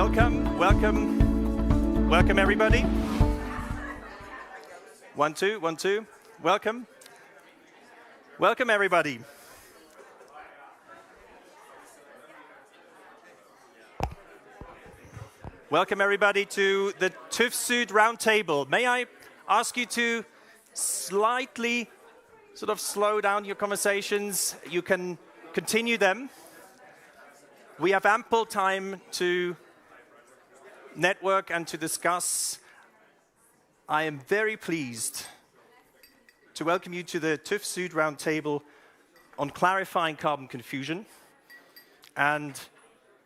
Welcome everybody. 1, 2, 1, 2. Welcome everybody. Welcome everybody to the TÜV SÜD Roundtable. May I ask you to slightly sort of slow down your conversations? You can continue them. We have ample time to network and to discuss. I am very pleased to welcome you to the TÜV SÜD Roundtable on clarifying carbon confusion. And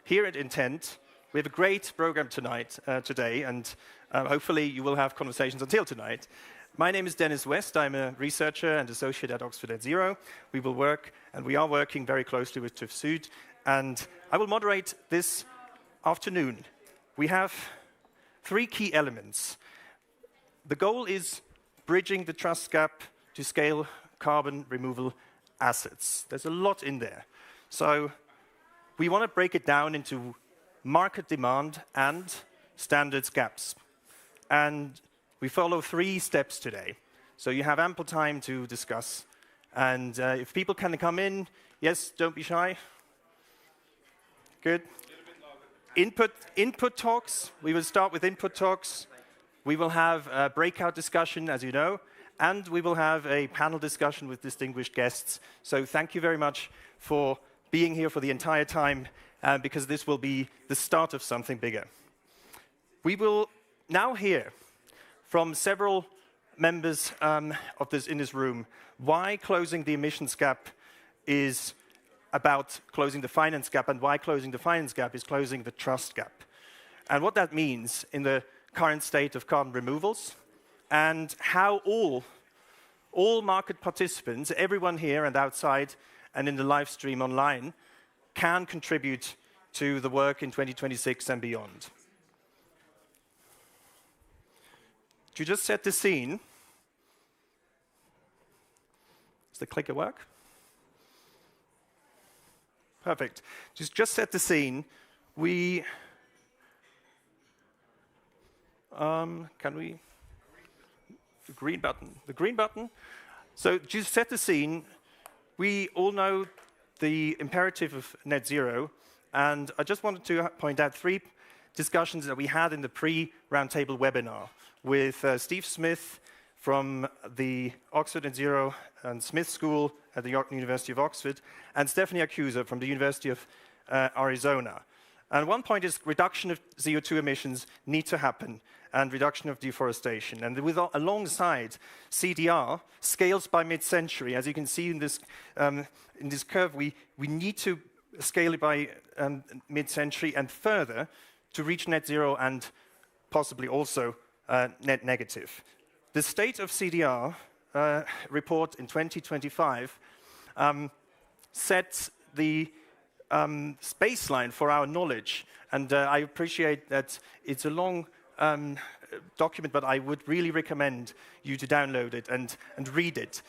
here at Intent, we have a great program today, and hopefully you will have conversations until tonight. My name is Dennis West. I'm a researcher and associate at Oxford Net Zero. We are working very closely with TÜV SÜD, and I will moderate this afternoon. We have 3 key elements. The goal is bridging the trust gap to scale carbon removal assets. There's a lot in there. So we want to break it down into market demand and standards gaps. And we follow 3 steps today. So you have ample time to discuss. And if people can come in, yes, don't be shy. Good. Input talks. We will start with input talks. We will have a breakout discussion, as you know, and we will have a panel discussion with distinguished guests. So thank you very much for being here for the entire time, because this will be the start of something bigger. We will now hear from several members in this room why closing the emissions gap is about closing the finance gap, and why closing the finance gap is closing the trust gap. And what that means in the current state of carbon removals, and how all market participants, everyone here and outside and in the live stream online, can contribute to the work in 2026 and beyond. To just set the scene, does the clicker work? Perfect. Just set the scene. The green button. So just set the scene. We all know the imperative of net zero, and I just wanted to point out 3 discussions that we had in the pre-roundtable webinar with Steve Smith from the Oxford Net Zero and Smith School at the University of Oxford, and Stephanie Accusa from the University of Arizona. And one point is reduction of CO2 emissions need to happen, and reduction of deforestation. And alongside CDR, scales by mid-century. As you can see in this curve, we need to scale it by mid-century and further to reach net zero and possibly also net negative. The State of CDR report in 2025 sets the baseline for our knowledge. And I appreciate that it's a long document, but I would really recommend you to download it and read it.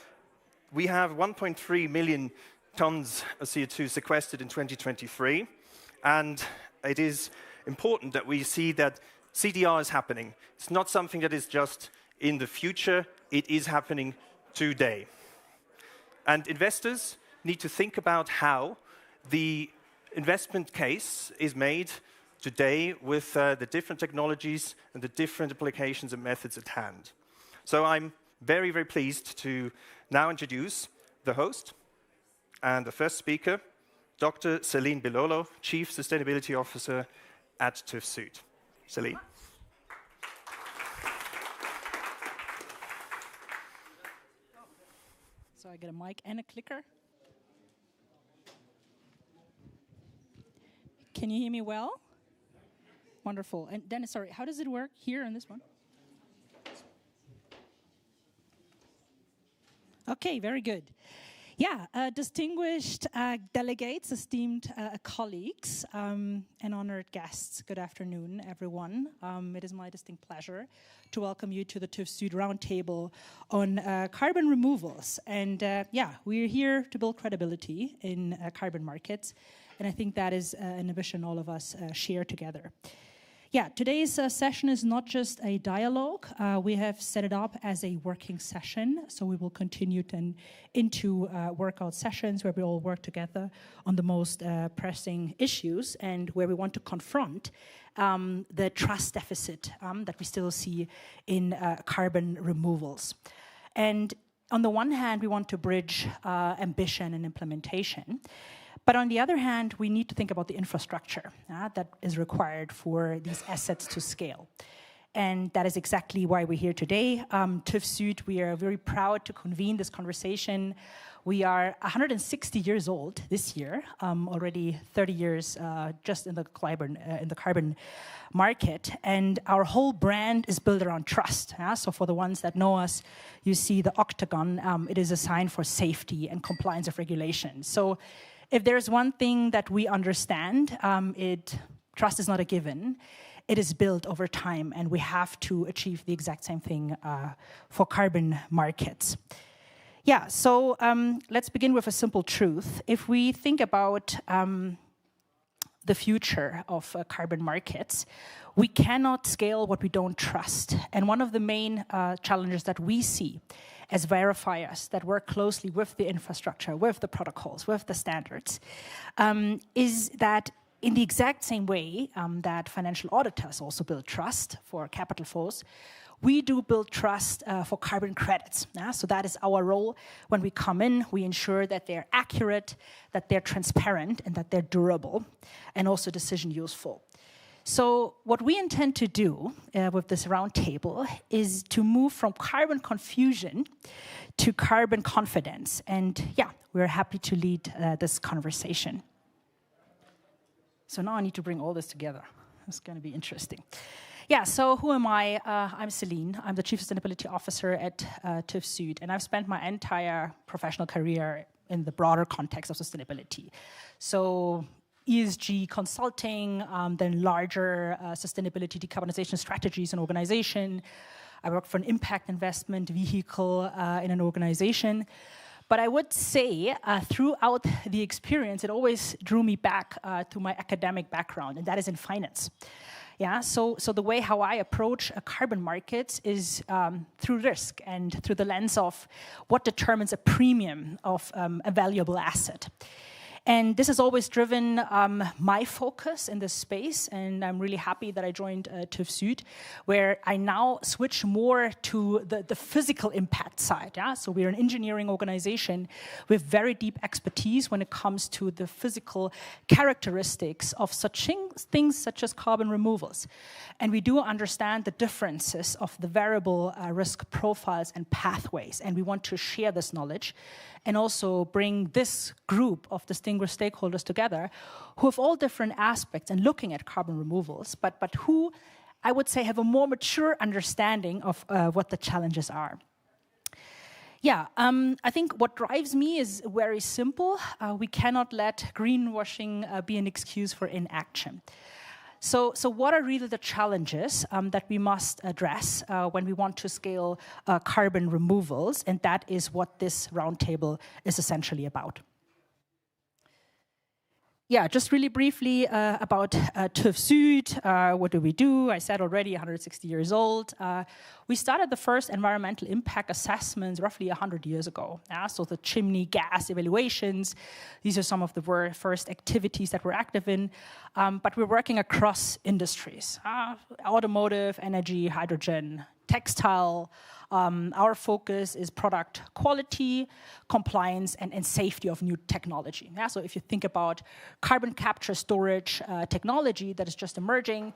We have 1.3 million tons of CO2 sequestered in 2023, and it is important that we see that CDR is happening. It's not something that is just in the future, it is happening today. And investors need to think about how the investment case is made today with the different technologies and the different applications and methods at hand. So I'm very, very pleased to now introduce the host and the first speaker, Dr. Céline Bilolo, Chief Sustainability Officer at TÜV SÜD. Céline. So I get a mic and a clicker. Can you hear me well? Wonderful. And Dennis, sorry, how does it work here on this one? Okay, very good. Yeah, distinguished delegates, esteemed colleagues, and honored guests, good afternoon, everyone. It is my distinct pleasure to welcome you to the TÜV SÜD Roundtable on carbon removals. And yeah, we're here to build credibility in carbon markets, and I think that is an ambition all of us share together. Yeah, today's session is not just a dialogue. We have set it up as a working session, so we will continue then into workout sessions where we all work together on the most pressing issues and where we want to confront the trust deficit that we still see in carbon removals. And on the one hand, we want to bridge ambition and implementation. But on the other hand, we need to think about the infrastructure that is required for these assets to scale. And that is exactly why we're here today. TÜV SÜD, we are very proud to convene this conversation. We are 160 years old this year, already 30 years just in the carbon market. And our whole brand is built around trust. So for the ones that know us, you see the octagon. It is a sign for safety and compliance of regulation. So if there's one thing that we understand, trust is not a given. It is built over time, and we have to achieve the exact same thing for carbon markets. Yeah, so let's begin with a simple truth. If we think about the future of carbon markets, we cannot scale what we don't trust. And one of the main challenges that we see as verifiers that work closely with the infrastructure, with the protocols, with the standards, is that in the exact same way that financial auditors also build trust for capital flows, we do build trust for carbon credits. So that is our role. When we come in, we ensure that they're accurate, that they're transparent, and that they're durable, and also decision useful. So what we intend to do with this roundtable is to move from carbon confusion to carbon confidence. And yeah, we're happy to lead this conversation. So now I need to bring all this together. It's going to be interesting. Yeah, so who am I? I'm Céline. I'm the Chief Sustainability Officer at TÜV SÜD, and I've spent my entire professional career in the broader context of sustainability. So ESG consulting, then larger sustainability decarbonization strategies and organization. I worked for an impact investment vehicle in an organization. But I would say throughout the experience, it always drew me back to my academic background, and that is in finance. Yeah, so the way how I approach carbon markets is through risk and through the lens of what determines a premium of a valuable asset. And this has always driven my focus in this space, and I'm really happy that I joined TÜV SÜD, where I now switch more to the physical impact side. Yeah? So we're an engineering organization with very deep expertise when it comes to the physical characteristics of such things such as carbon removals. And we do understand the differences of the variable risk profiles and pathways, and we want to share this knowledge and also bring this group of distinguished stakeholders together who have all different aspects in looking at carbon removals, but who, I would say, have a more mature understanding of what the challenges are. Yeah, I think what drives me is very simple. We cannot let greenwashing be an excuse for inaction. So what are really the challenges that we must address when we want to scale carbon removals? And that is what this roundtable is essentially about. Yeah, just really briefly about TÜV SÜD. What do we do? I said already 160 years old. We started the first environmental impact assessments roughly 100 years ago. So the chimney gas evaluations, these are some of the first activities that we're active in. But we're working across industries, automotive, energy, hydrogen, textile. Our focus is product quality, compliance, and safety of new technology. Yeah? So if you think about carbon capture storage technology that is just emerging,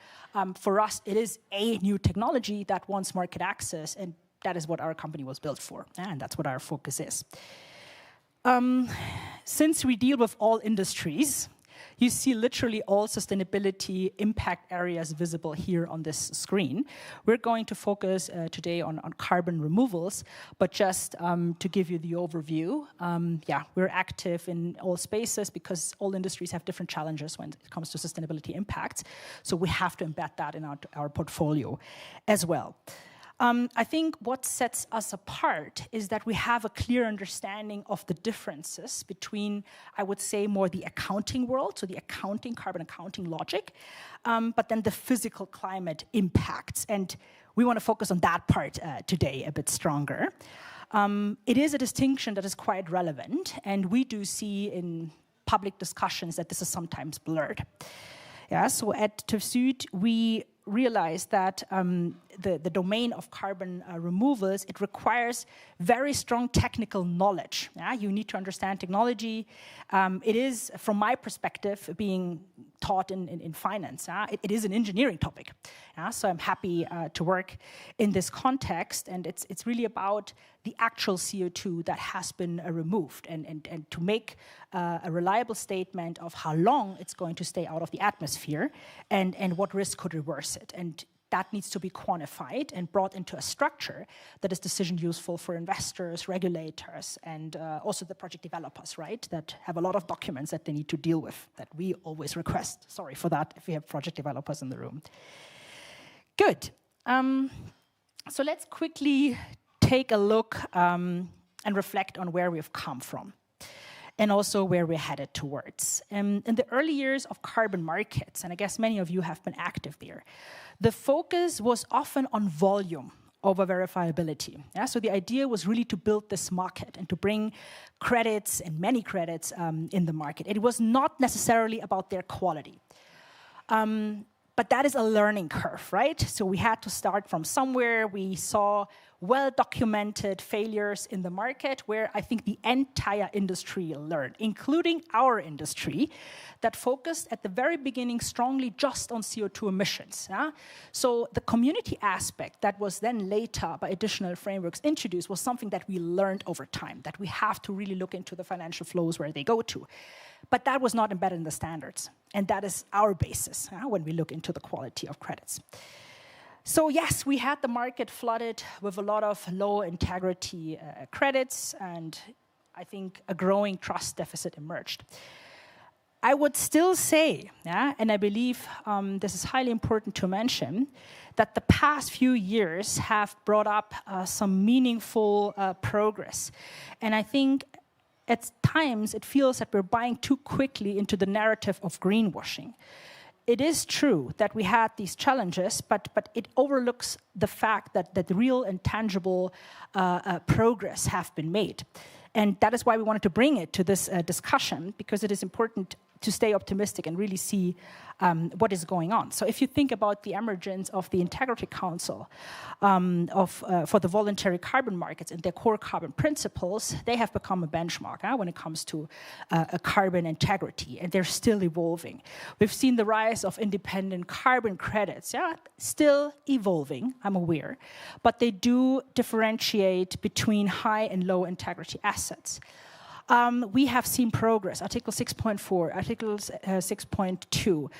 for us, it is a new technology that wants market access, and that is what our company was built for, and that's what our focus is. Since we deal with all industries, you see literally all sustainability impact areas visible here on this screen. We're going to focus today on carbon removals, but just to give you the overview, yeah, we're active in all spaces because all industries have different challenges when it comes to sustainability impacts. So we have to embed that in our portfolio as well. I think what sets us apart is that we have a clear understanding of the differences between, I would say, more the accounting world, so the accounting, carbon accounting logic, but then the physical climate impacts. And we want to focus on that part today a bit stronger. It is a distinction that is quite relevant, and we do see in public discussions that this is sometimes blurred. Yeah, so at TÜV SÜD, we realize that the domain of carbon removals, it requires very strong technical knowledge. Yeah? You need to understand technology. It is, from my perspective, being taught in finance. It is an engineering topic. So I'm happy to work in this context, and it's really about the actual CO2 that has been removed and to make a reliable statement of how long it's going to stay out of the atmosphere and what risk could reverse it. And that needs to be quantified and brought into a structure that is decision useful for investors, regulators, and also the project developers, right, that have a lot of documents that they need to deal with that we always request. Sorry for that if we have project developers in the room. Good. So let's quickly take a look and reflect on where we've come from and also where we're headed towards. In the early years of carbon markets, and I guess many of you have been active there, the focus was often on volume over verifiability. Yeah? So the idea was really to build this market and to bring credits and many credits in the market. It was not necessarily about their quality. But that is a learning curve, right? So we had to start from somewhere. We saw well-documented failures in the market where I think the entire industry learned, including our industry, that focused at the very beginning strongly just on CO2 emissions. Yeah? So the community aspect that was then later by additional frameworks introduced was something that we learned over time, that we have to really look into the financial flows where they go to. But that was not embedded in the standards. And that is our basis when we look into the quality of credits. So yes, we had the market flooded with a lot of low integrity credits, and I think a growing trust deficit emerged. I would still say, and I believe this is highly important to mention, that the past few years have brought up some meaningful progress. And I think at times, it feels that we're buying too quickly into the narrative of greenwashing. It is true that we had these challenges, but it overlooks the fact that the real and tangible progress have been made. And that is why we wanted to bring it to this discussion, because it is important to stay optimistic and really see what is going on. So if you think about the emergence of the Integrity Council for the voluntary carbon markets and their core carbon principles, they have become a benchmark when it comes to carbon integrity, and they're still evolving. We've seen the rise of independent carbon credits, still evolving, I'm aware, but they do differentiate between high and low integrity assets. We have seen progress, Article 6.4, Article 6.2,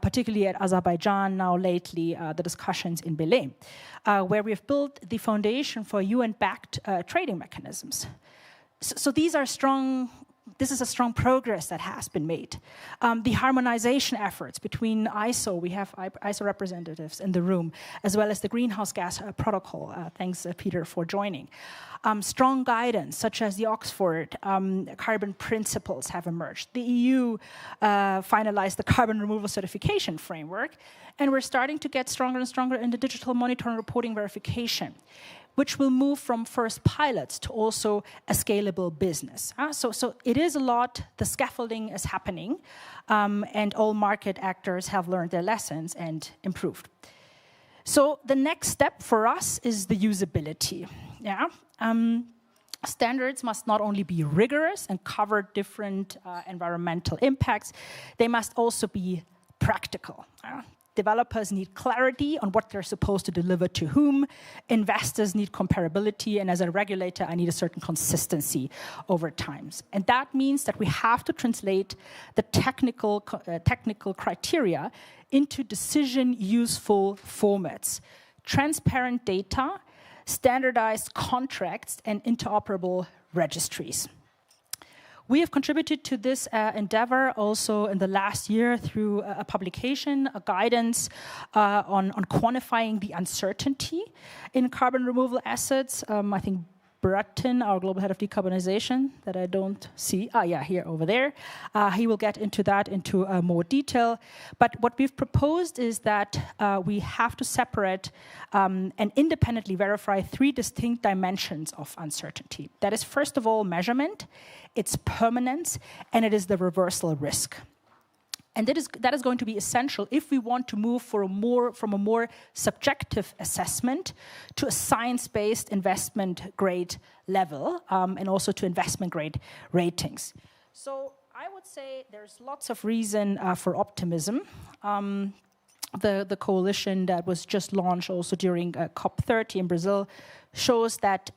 particularly at Azerbaijan, now lately, the discussions in Belém, where we've built the foundation for UN-backed trading mechanisms. So these are strong. This is a strong progress that has been made. The harmonization efforts between ISO, we have ISO representatives in the room, as well as the greenhouse gas protocol. Thanks, Peter, for joining. Strong guidance, such as the Oxford carbon principles have emerged. The EU finalized the carbon removal certification framework, and we're starting to get stronger and stronger in the digital monitoring reporting verification, which will move from first pilots to also a scalable business. So it is a lot, the scaffolding is happening, and all market actors have learned their lessons and improved. So the next step for us is the usability. Standards must not only be rigorous and cover different environmental impacts, they must also be practical. Developers need clarity on what they're supposed to deliver to whom. Investors need comparability. And as a regulator, I need a certain consistency over time. And that means that we have to translate the technical criteria into decision-useful formats, transparent data, standardized contracts, and interoperable registries. We have contributed to this endeavor also in the last year through a publication, a guidance on quantifying the uncertainty in carbon removal assets. I think Bratin, our global head of decarbonization, that I don't see. Here, over there. He will get into that into more detail. But what we've proposed is that we have to separate and independently verify 3 distinct dimensions of uncertainty. That is, first of all, measurement, its permanence, and it is the reversal risk. And that is going to be essential if we want to move from a more subjective assessment to a science-based investment grade level and also to investment grade ratings. So I would say there's lots of reason for optimism. The coalition that was just launched also during COP30 in Brazil shows that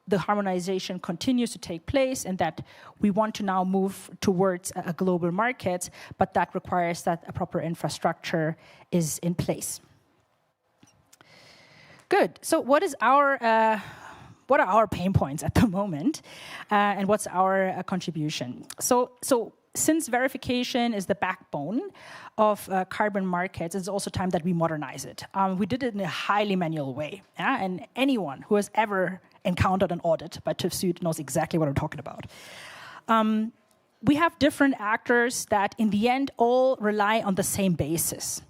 the harmonization continues to take place and that we want to now move towards a global market, but that requires that a proper infrastructure is in place. Good. So what are our pain points at the moment, and what's our contribution? So since verification is the backbone of carbon markets, it's also time that we modernize it. We did it in a highly manual way, and anyone who has ever encountered an audit by TÜV SÜD knows exactly what I'm talking about. We have different actors that in the end all rely on the same basis.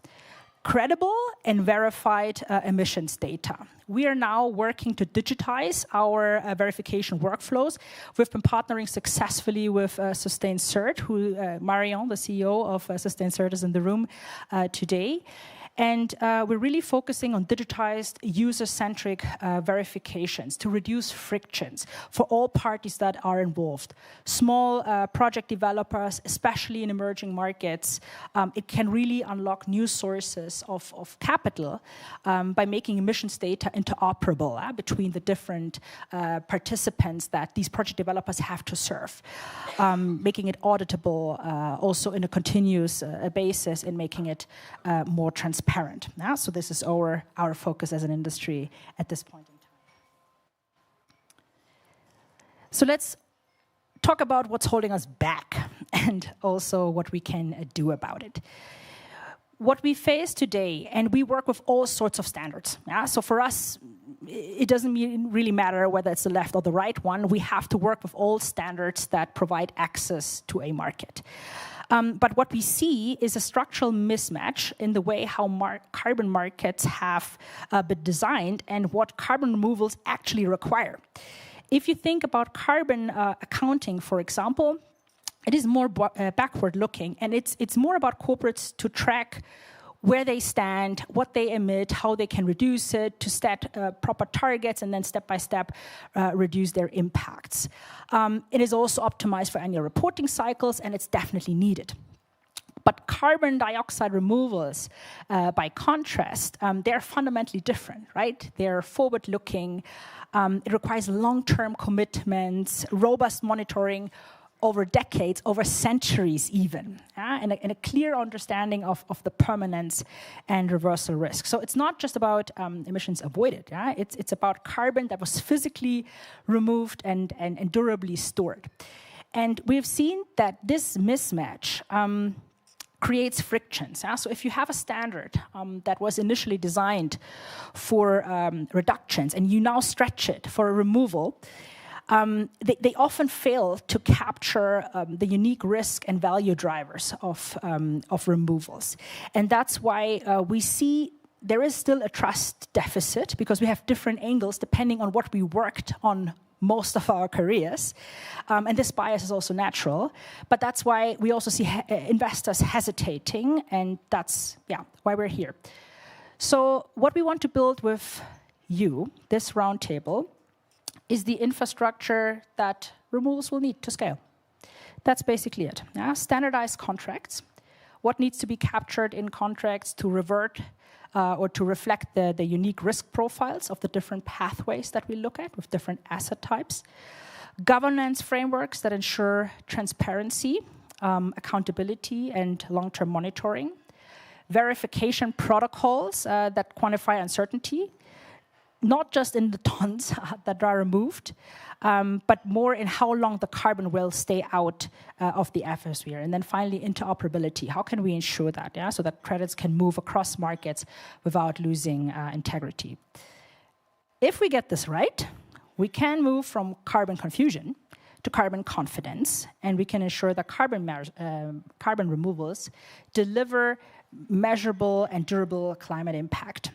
Credible and verified emissions data. We are now working to digitize our verification workflows. We've been partnering successfully with TÜV SÜD, who Marion, the CEO of TÜV SÜD, is in the room today. And we're really focusing on digitized, user-centric verifications to reduce frictions for all parties that are involved. Small project developers, especially in emerging markets, it can really unlock new sources of capital by making emissions data interoperable between the different participants that these project developers have to serve, making it auditable also in a continuous basis and making it more transparent. So this is our focus as an industry at this point in time. So let's talk about what's holding us back and also what we can do about it. What we face today, and we work with all sorts of standards. So for us, it doesn't really matter whether it's the left or the right one. We have to work with all standards that provide access to a market. But what we see is a structural mismatch in the way how carbon markets have been designed and what carbon removals actually require. If you think about carbon accounting, for example, it is more backward-looking, and it's more about corporates to track where they stand, what they emit, how they can reduce it, to set proper targets, and then step-by-step reduce their impacts. It is also optimized for annual reporting cycles, and it's definitely needed. But carbon dioxide removals, by contrast, they're fundamentally different, right? They're forward-looking. It requires long-term commitments, robust monitoring, over decades, over centuries even, and a clear understanding of the permanence and reversal risk. So it's not just about emissions avoided, it's about carbon that was physically removed and durably stored. And we've seen that this mismatch creates frictions. So if you have a standard that was initially designed for reductions and you now stretch it for a removal, they often fail to capture the unique risk and value drivers of removals. And that's why we see there is still a trust deficit because we have different angles depending on what we worked on most of our careers. And this bias is also natural. But that's why we also see investors hesitating, and that's why we're here. So what we want to build with you, this roundtable, is the infrastructure that removals will need to scale. That's basically it. Standardized contracts, what needs to be captured in contracts to revert or to reflect the unique risk profiles of the different pathways that we look at with different asset types. Governance frameworks that ensure transparency, accountability, and long-term monitoring. Verification protocols that quantify uncertainty. not just in the tons that are removed, but more in how long the carbon will stay out of the atmosphere. And then finally, interoperability. How can we ensure that, so that credits can move across markets without losing integrity? If we get this right, we can move from carbon confusion to carbon confidence, and we can ensure that carbon removals deliver measurable and durable climate impact.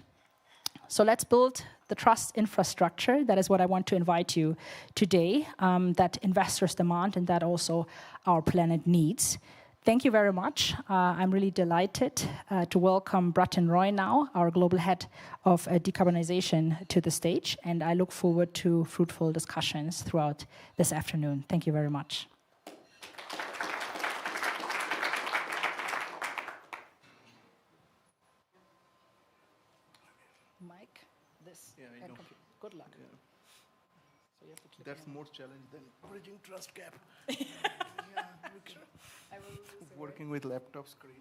So let's build the trust infrastructure. That is what I want to invite you today, that investors demand and that also our planet needs. Thank you very much. I'm really delighted to welcome Bratin Roy now, our Global Head of Decarbonisation, to the stage, and I look forward to fruitful discussions throughout this afternoon. Thank you very much. Mike, this. Yeah, I know. Good luck. Yeah. So you have to click. That's more challenge than bridging trust gap. I will Working with laptop screen.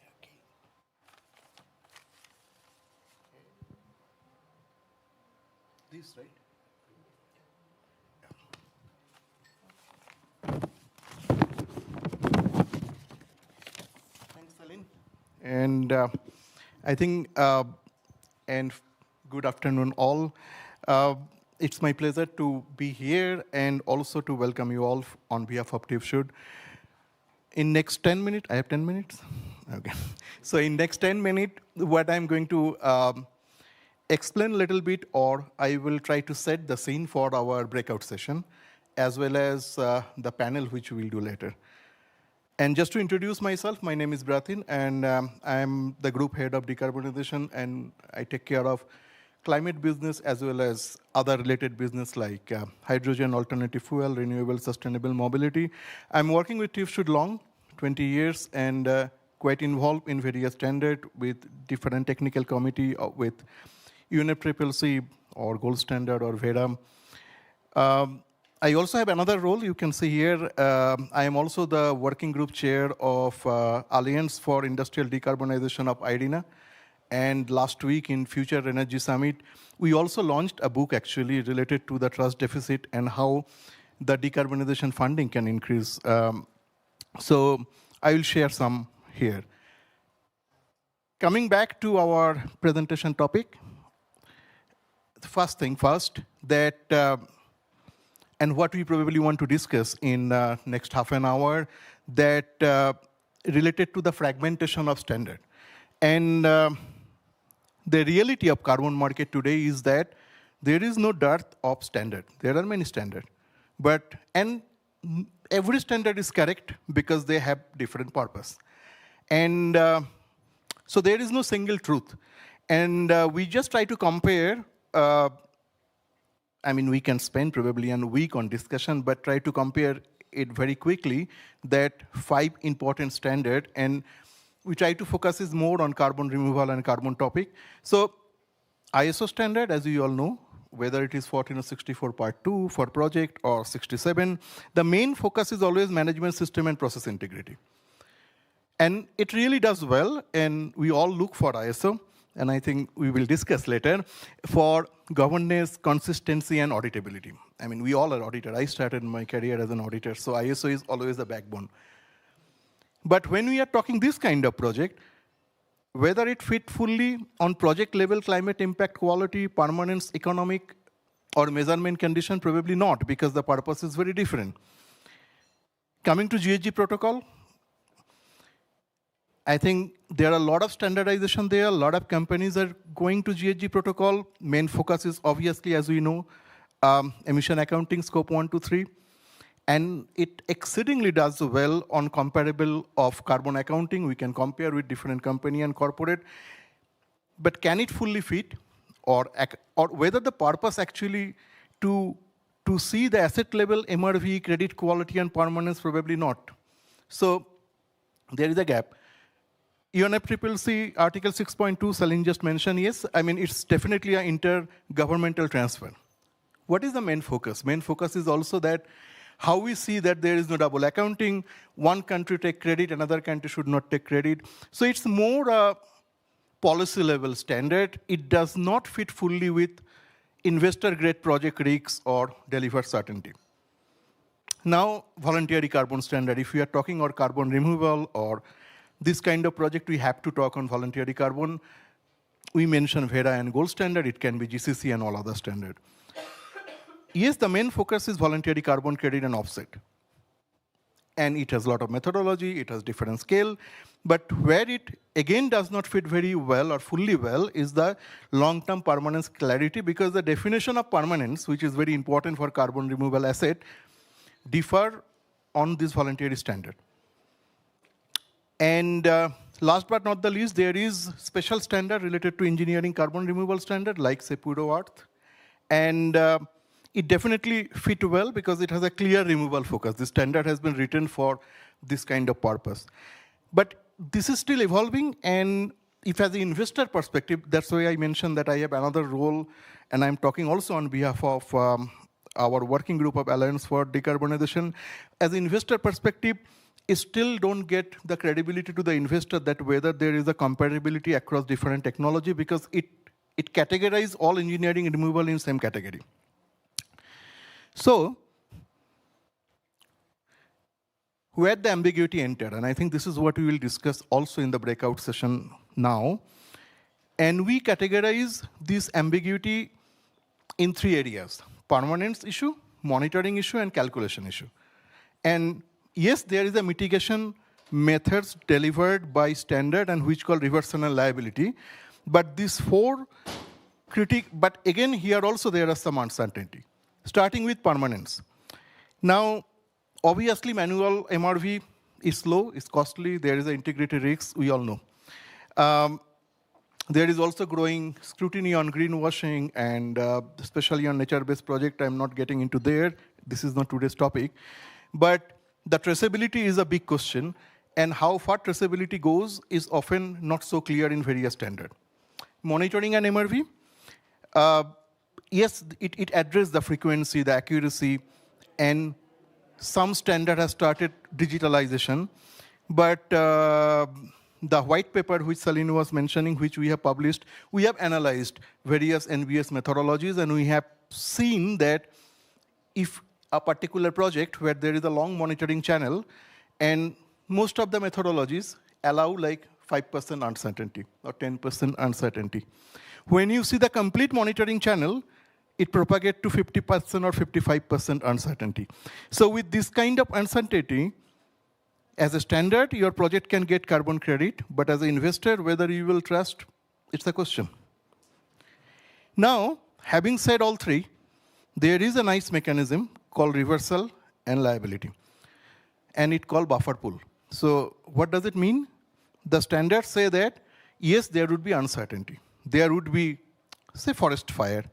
Okay. This, right? Thanks, Céline. And I think, and good afternoon all. It's my pleasure to be here and also to welcome you all on behalf of TÜV SÜD. In next 10 minutes, I have 10 minutes? Okay. So in next 10 minutes, what I'm going to explain a little bit, or I will try to set the scene for our breakout session, as well as the panel, which we will do later. And just to introduce myself, my name is Bratin, and I'm the Group Head of Decarbonisation, and I take care of climate business as well as other related business like hydrogen, alternative fuel, renewable, sustainable mobility. I'm working with TÜV SÜD long, 20 years, and quite involved in various standards with different technical committee with UNFCCC or Gold Standard or VEDA. I also have another role you can see here. I am also the working group chair of Alliance for Industrial Decarbonization of IRENA. And last week in Future Energy Summit, we also launched a book actually related to the trust deficit and how the decarbonization funding can increase. So I will share some here. Coming back to our presentation topic, first thing first, that and what we probably want to discuss in next half an hour, that related to the fragmentation of standard. And the reality of carbon market today is that there is no dearth of standard. There are many standards. And every standard is correct because they have different purpose. And so there is no single truth. And we just try to compare, I mean, we can spend probably a week on discussion, but try to compare it very quickly, that 5 important standards, and we try to focus is more on carbon removal and carbon topic. So ISO standard, as you all know, whether it is 14064 Part 2 for project or 67, the main focus is always management system and process integrity. And it really does well, and we all look for ISO, and I think we will discuss later, for governance, consistency, and auditability. I mean, we all are auditor. I started my career as an auditor, so ISO is always the backbone. But when we are talking this kind of project, whether it fit fully on project level climate impact, quality, permanence, economic, or measurement condition, probably not, because the purpose is very different. Coming to GHG protocol, I think there are a lot of standardization there. A lot of companies are going to GHG protocol. Main focus is obviously, as we know, emission accounting, scope 1, 2, 3. And it exceedingly does well on comparable of carbon accounting. We can compare with different company and corporate. But can it fully fit? Or whether the purpose actually to see the asset level, MRV, credit quality, and permanence, probably not. So there is a gap. UNFCCC Article 6.2, Céline just mentioned, yes, I mean, it's definitely an intergovernmental transfer. What is the main focus? Main focus is also that how we see that there is no double accounting, one country take credit, another country should not take credit. So it's more a policy level standard. It does not fit fully with investor-grade project risks or deliver certainty. Now, voluntary carbon standard. If we are talking about carbon removal or this kind of project, we have to talk on voluntary carbon. We mentioned VERA and gold standard. It can be GCC and all other standard. Yes, the main focus is voluntary carbon credit and offset. And it has a lot of methodology. It has different scale. But where it, again, does not fit very well or fully well is the long-term permanence clarity, because the definition of permanence, which is very important for carbon removal asset, differ on this voluntary standard. And last but not the least, there is special standard related to engineering carbon removal standard, like say Puro Earth. And it definitely fit well because it has a clear removal focus. This standard has been written for this kind of purpose. But this is still evolving, and if as an investor perspective, that's why I mentioned that I have another role, and I'm talking also on behalf of our working group of Alliance for Decarbonization. As an investor perspective, I still don't get the credibility to the investor that whether there is a compatibility across different technology, because it categorizes all engineering removal in same category. So, where the ambiguity entered, and I think this is what we will discuss also in the breakout session now. And we categorize this ambiguity in 3 areas: permanence issue, monitoring issue, and calculation issue. And yes, there is a mitigation methods delivered by standard and which called reversal and liability. But these 4 but again, here also there are some uncertainty. Starting with permanence. Now, obviously, manual MRV is slow, it's costly, there is an integrated risk, we all know. There is also growing scrutiny on greenwashing, and especially on nature-based project. I'm not getting into there. This is not today's topic. But the traceability is a big question, and how far traceability goes is often not so clear in various standards. Monitoring and MRV. Yes, it addresses the frequency, the accuracy, and some standard has started digitalization. But the white paper which Céline was mentioning, which we have published, we have analyzed various NBS methodologies, and we have seen that if a particular project where there is a long monitoring channel, and most of the methodologies allow like 5% uncertainty or 10% uncertainty. When you see the complete monitoring channel, it propagates to 50% or 55% uncertainty. So with this kind of uncertainty, as a standard, your project can get carbon credit, but as an investor, whether you will trust, it's a question. Now, having said all 3, there is a nice mechanism called reversal and liability, and it's called buffer pool. So what does it mean? The standards say that, yes, there would be uncertainty. There would be, say, forest fire.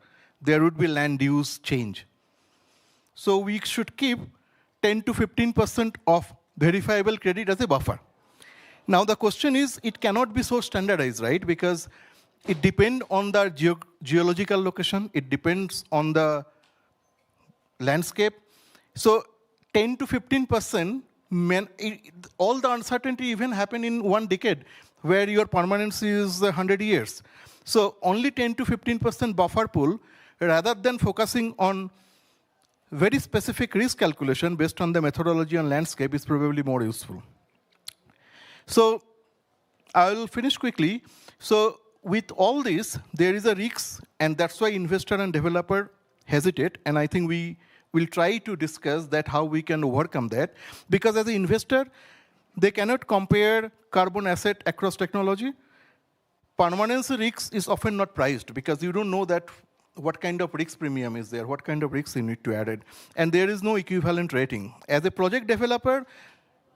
There would be land use change. So we should keep 10 to 15% of verifiable credit as a buffer. Now the question is, it cannot be so standardized, right? Because it depends on the geological location. It depends on the landscape. So 10 to 15%, all the uncertainty even happen in 1 decade, where your permanence is 100 years. So only 10 to 15% buffer pool, rather than focusing on very specific risk calculation based on the methodology and landscape, is probably more useful. So I will finish quickly. So with all this, there is a risk, and that's why investor and developer hesitate. And I think we will try to discuss that how we can overcome that. Because as an investor, they cannot compare carbon asset across technology. Permanence risk is often not priced because you don't know that what kind of risk premium is there, what kind of risk you need to add it. And there is no equivalent rating. As a project developer,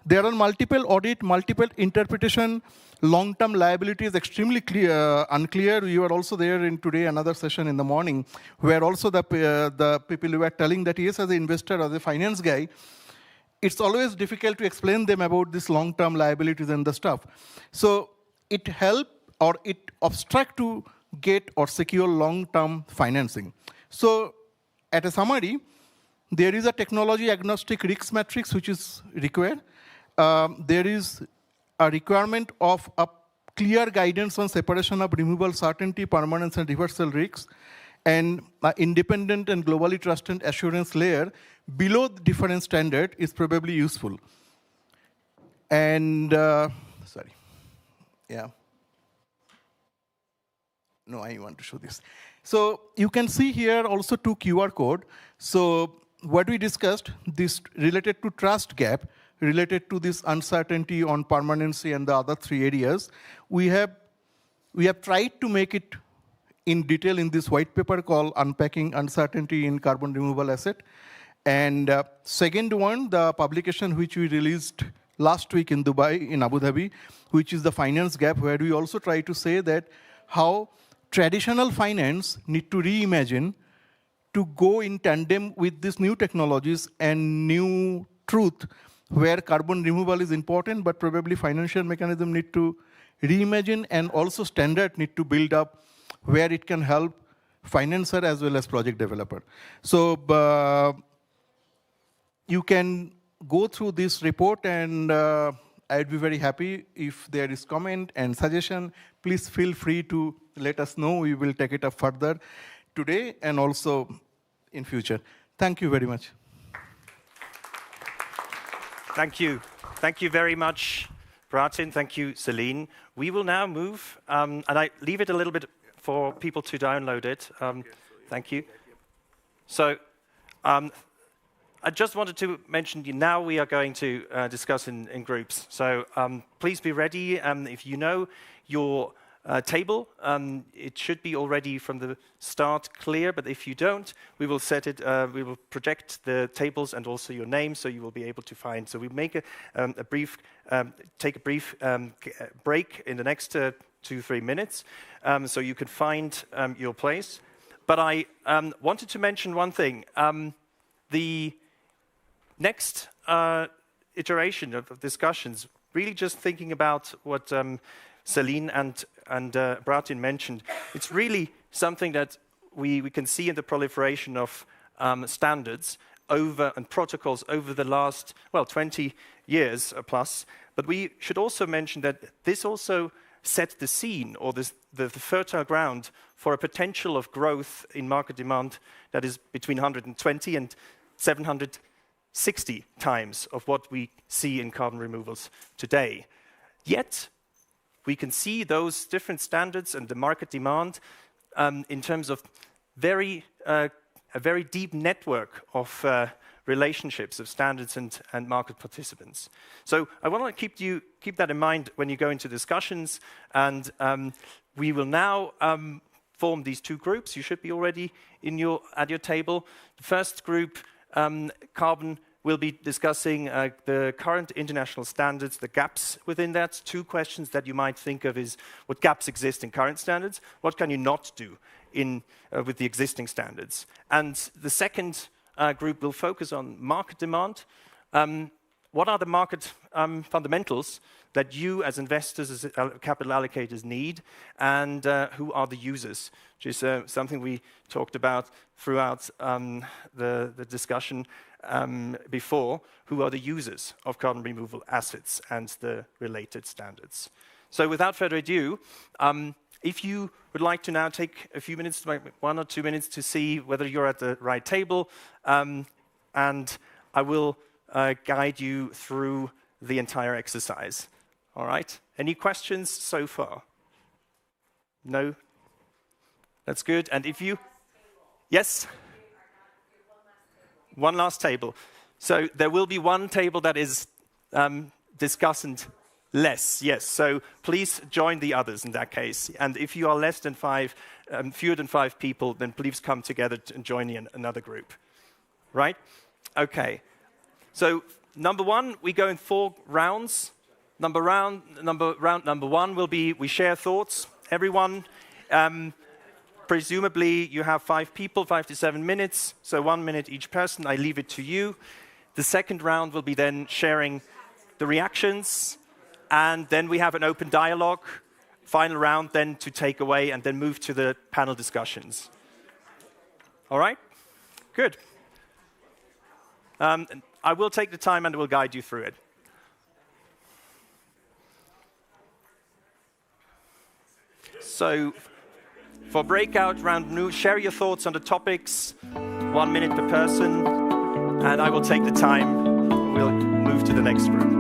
there are multiple audit, multiple interpretation. Long-term liability is extremely unclear. You are also there in today, another session in the morning, where also the people who were telling that, yes, as an investor, as a finance guy, it's always difficult to explain them about this long-term liabilities and the stuff. So it helps or it obstructs to get or secure long-term financing. So at a summary, there is a technology agnostic risk matrix which is required. There is a requirement of a clear guidance on separation of removal certainty, permanence, and reversal risks, and an independent and globally trusted assurance layer below the different standard is probably useful. And, sorry, yeah. No, I want to show this. So you can see here also 2 QR code. So what we discussed, this related to trust gap, related to this uncertainty on permanency and the other 3 areas, we have tried to make it in detail in this white paper called Unpacking Uncertainty in Carbon Removal Asset. And second one, the publication which we released last week in Dubai, in Abu Dhabi, which is the finance gap, where we also try to say that how traditional finance need to reimagine to go in tandem with these new technologies and new truth, where carbon removal is important, but probably financial mechanism need to reimagine, and also standard need to build up where it can help financer as well as project developer. So you can go through this report, and I'd be very happy if there is comment and suggestion. Please feel free to let us know. We will take it up further today and also in future. Thank you very much. Thank you. Thank you very much, Bratin. Thank you, Céline. We will now move, and I leave it a little bit for people to download it. Thank you. So I just wanted to mention, now we are going to discuss in groups. So please be ready. If you know your table, it should be already from the start clear, but if you don't, we will set it, we will project the tables and also your name, so you will be able to find. So we make take a brief break in the next 2-3 minutes, so you can find your place. But I wanted to mention one thing. The next iteration of discussions, really just thinking about what Céline and Bratin mentioned, it's really something that we can see in the proliferation of standards and protocols over the last, 20 years plus. But we should also mention that this also set the scene, or the fertile ground for a potential of growth in market demand that is between 120 and 760 times of what we see in carbon removals today. Yet, we can see those different standards and the market demand in terms of a very deep network of relationships of standards and market participants. So I want to keep that in mind when you go into discussions, and we will now form these 2 groups. You should be already at your table. The first group, carbon, will be discussing the current international standards, the gaps within that. 2 questions that you might think of is, what gaps exist in current standards? What can you not do with the existing standards? And the second group will focus on market demand. What are the market fundamentals that you as investors, as capital allocators need, and who are the users? Which is something we talked about throughout the discussion before. Who are the users of carbon removal assets and the related standards? So without further ado, if you would like to now take a few minutes, like 1 or 2 minutes, to see whether you're at the right table, and I will guide you through the entire exercise. All right? Any questions so far? No? That's good. And if you... Yes? One last table. So there will be one table that is discussant less, yes. So please join the others in that case. And if you are less than 5, fewer than 5 people, then please come together and join in another group. Right? Okay. So number 1, we go in 4 rounds. Round number 1 will be we share thoughts. Everyone, presumably you have 5 people, 5 to 7 minutes. So 1 minute each person. I leave it to you. The second round will be then sharing the reactions. And then we have an open dialogue. Final round then to take away and then move to the panel discussions. All right? Good. I will take the time and will guide you through it. So, for breakout round, share your thoughts on the topics, 1 minute per person, and I will take the time. We'll move to the next group.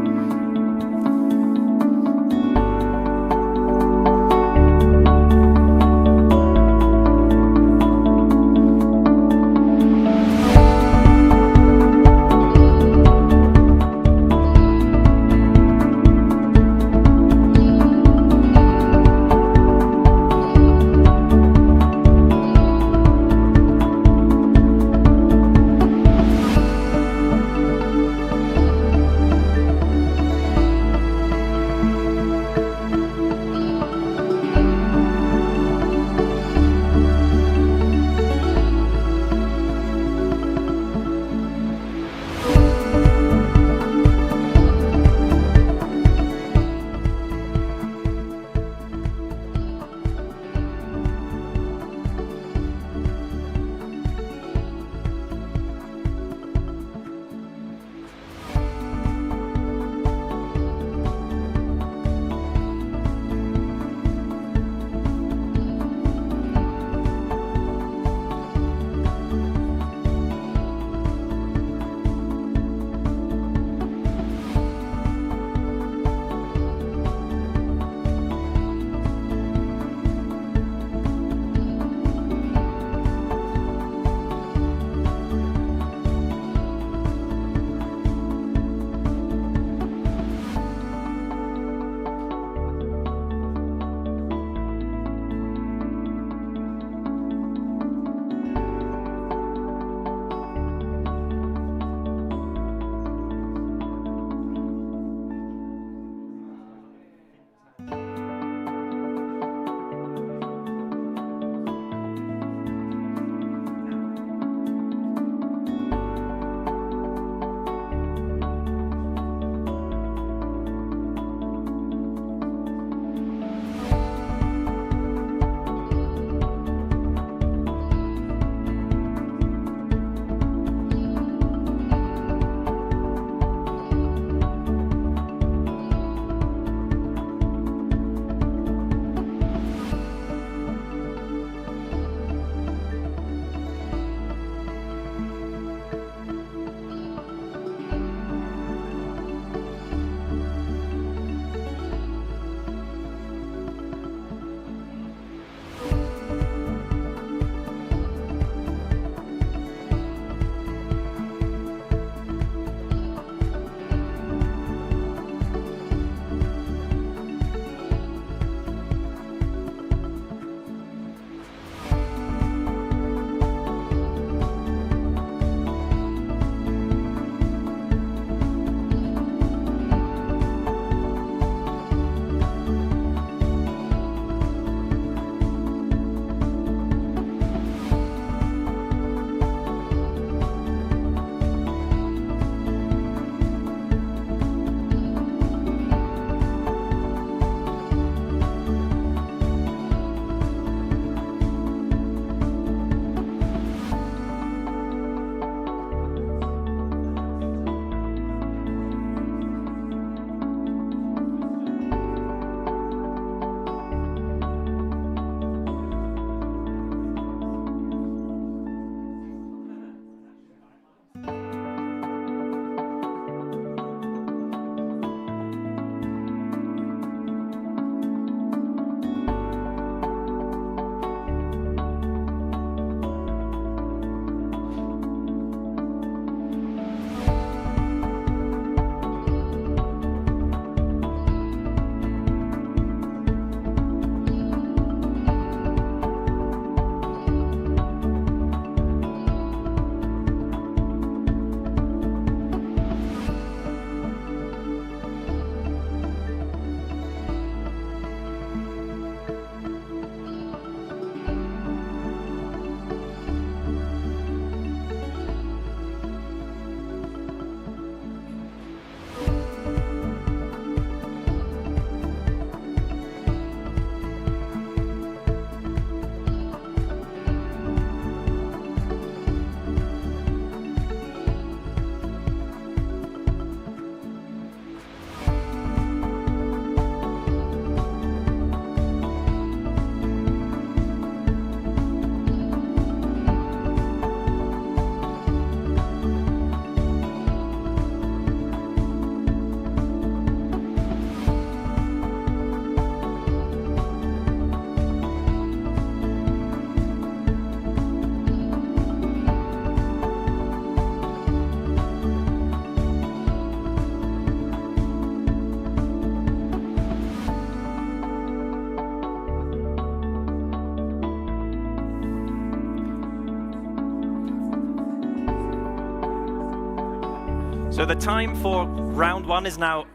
So the time for round 1 is now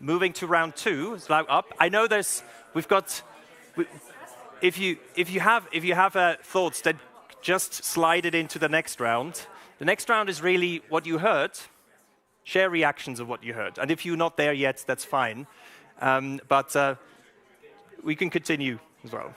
moving to round 2. It's now up. I know we've got. If you have thoughts, then just slide it into the next round. The next round is really what you heard. Share reactions of what you heard. And if you're not there yet, that's fine. But we can continue as well.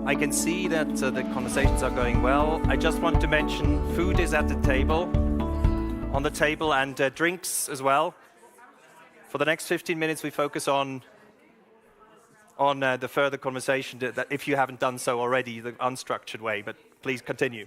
I can see that the conversations are going well. I just want to mention food is at the table, on the table, and drinks as well. For the next 15 minutes, we focus on the further conversation, that if you haven't done so already, the unstructured way, but please continue.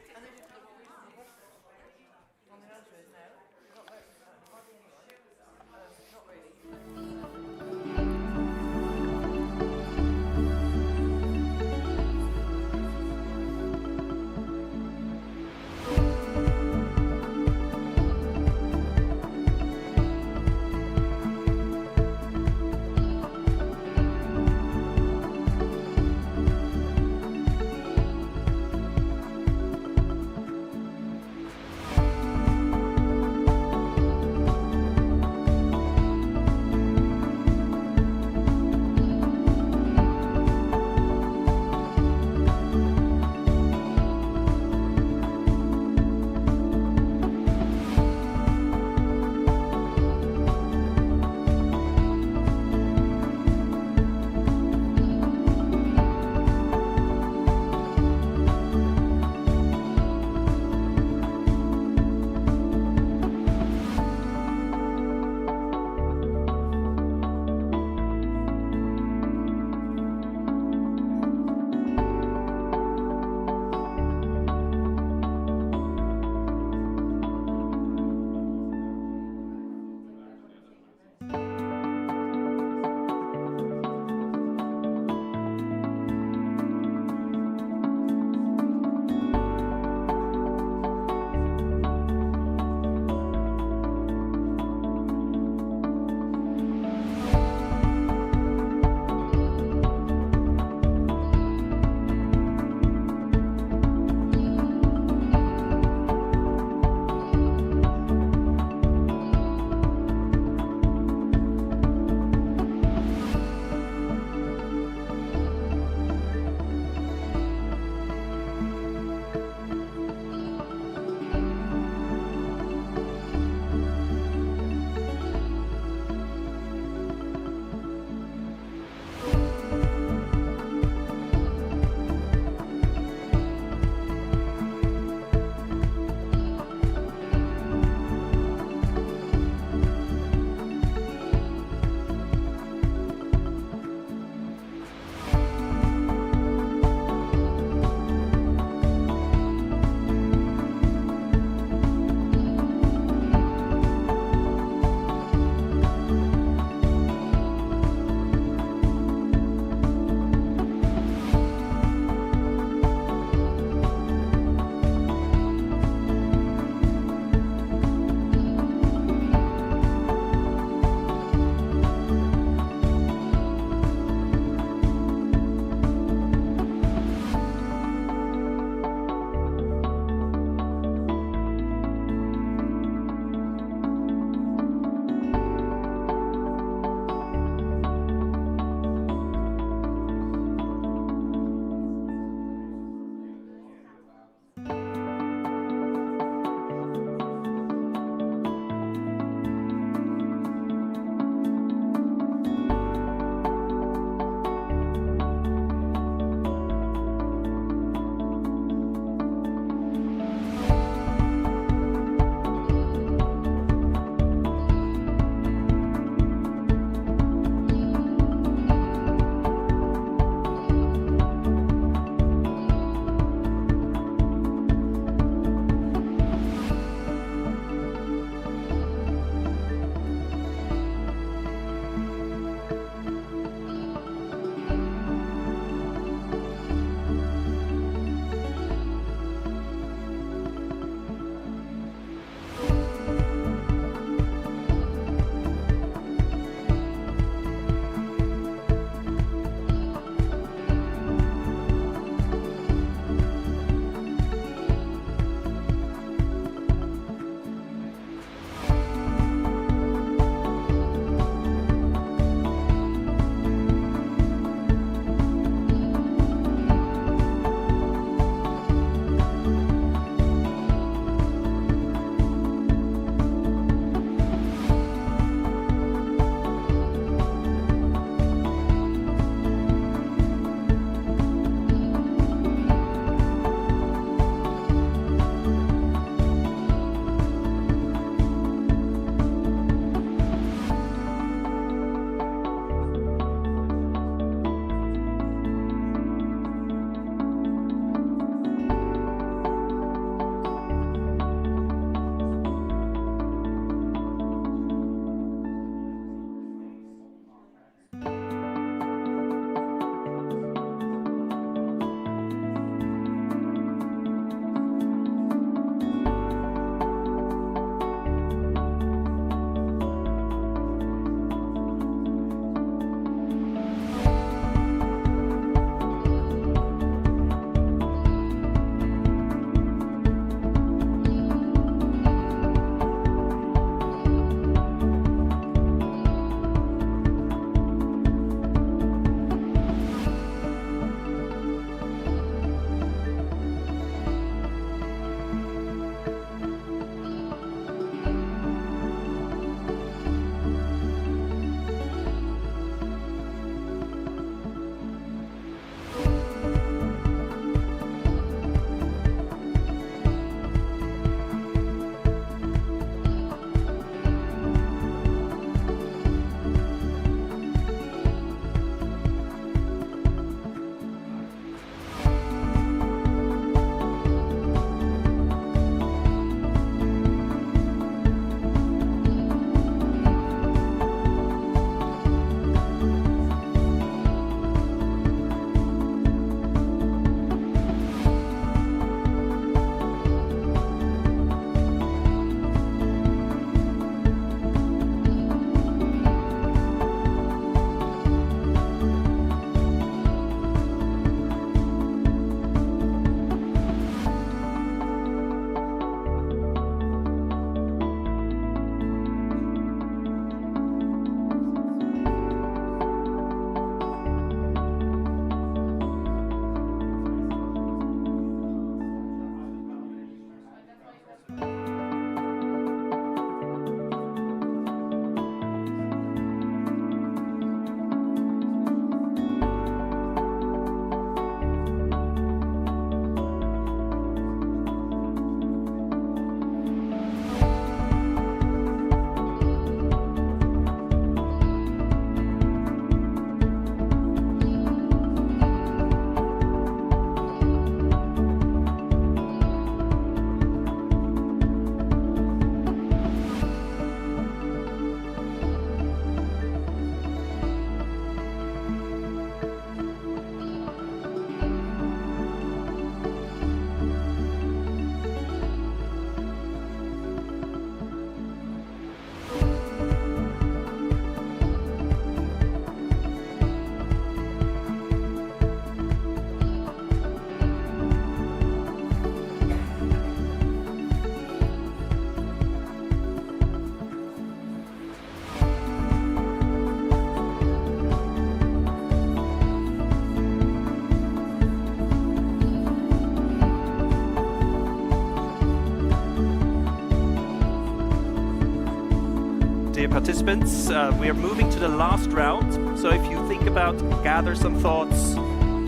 dear participants. We are moving to the last round. So if you think about, gather some thoughts,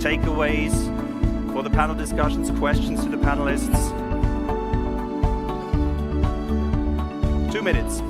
takeaways for the panel discussions, questions to the panelists. 2 minutes.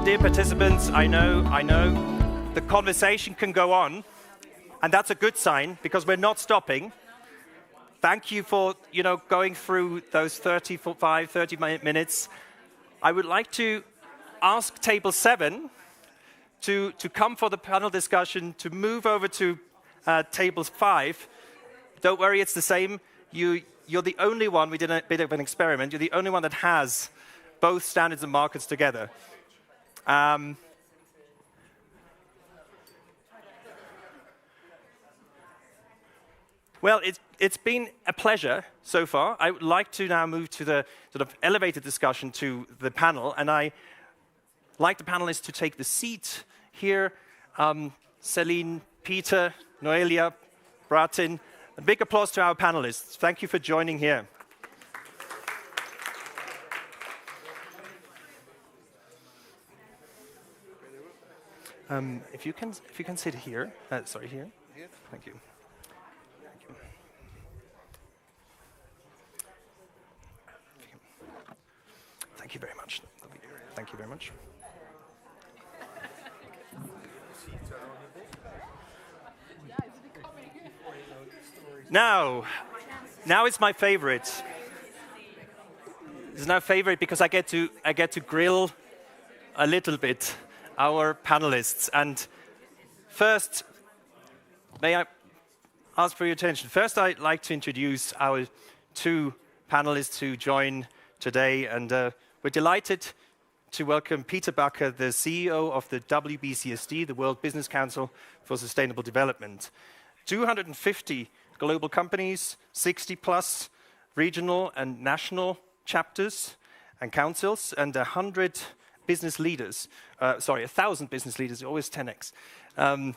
Dear participants, I know, the conversation can go on, and that's a good sign because we're not stopping. Thank you for, going through those 30 minutes. I would like to ask table 7 to come for the panel discussion, to move over to table 5. Don't worry, it's the same. You're the only one, we did a bit of an experiment, you're the only one that has both standards and markets together. Well, it's been a pleasure so far. I would like to now move to the sort of elevated discussion to the panel, and I like the panelists to take the seat here. Céline, Peter, Noelia, Bratin. A big applause to our panelists. Thank you for joining here. If you can sit here. Sorry, here. Thank you. Thank you very much. Thank you very much. Now it's my favorite. It's now favorite because I get to grill a little bit our panelists. And first, may I ask for your attention? First, I'd like to introduce our two panelists who join today, and we're delighted to welcome Peter Bakker, the CEO of the WBCSD, the World Business Council for Sustainable Development. 250 global companies, 60 plus regional and national chapters and councils, and 100 business leaders, 1,000 business leaders, always 10x. So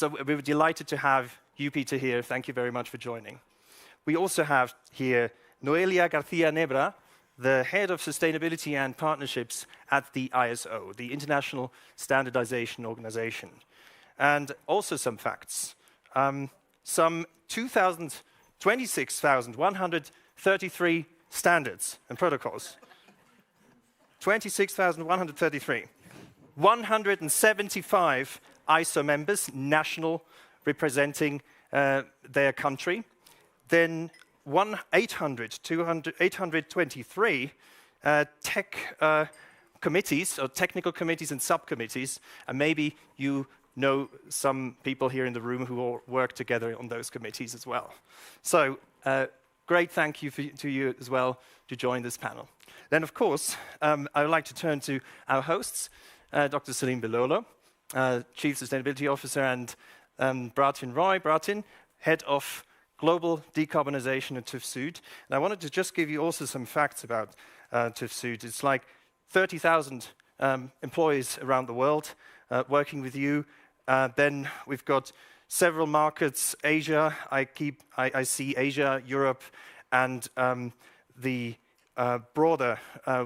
we were delighted to have you, Peter, here. Thank you very much for joining. We also have here Noelia Garcia-Nebra, the Head of Sustainability and Partnerships at the ISO, the International Standardization Organization. And also some facts. Some 26,133 standards and protocols. 26,133. 175 ISO members, national, representing their country. Then 823 tech committees, or technical committees and subcommittees, and maybe you know some people here in the room who all work together on those committees as well. So, great thank you to you as well to join this panel. Then, of course, I would like to turn to our hosts, Dr. Céline Bilolo, Chief Sustainability Officer, and Bratin Roy, Head of Global Decarbonisation at TÜV SÜD. And I wanted to just give you also some facts about TÜV SÜD. It's like 30,000 employees around the world working with you. Then we've got several markets, Asia, I see Asia, Europe, and the broader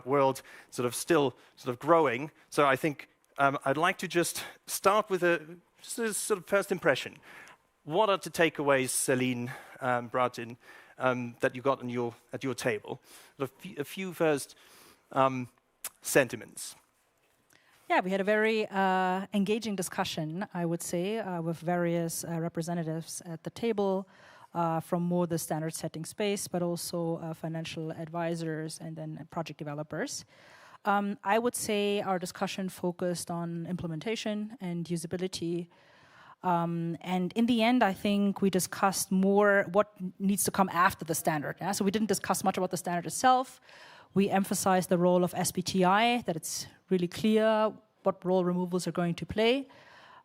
world still growing. So I think I'd like to just start with a sort of first impression. What are the takeaways, Céline, Bratin, that you got at your table? A few first sentiments. Yeah, we had a very engaging discussion, I would say, with various representatives at the table from more the standard setting space, but also financial advisors and then project developers. I would say our discussion focused on implementation and usability. And in the end, I think we discussed more what needs to come after the standard. Yeah? So we didn't discuss much about the standard itself. We emphasized the role of SBTi, that it's really clear what role removals are going to play.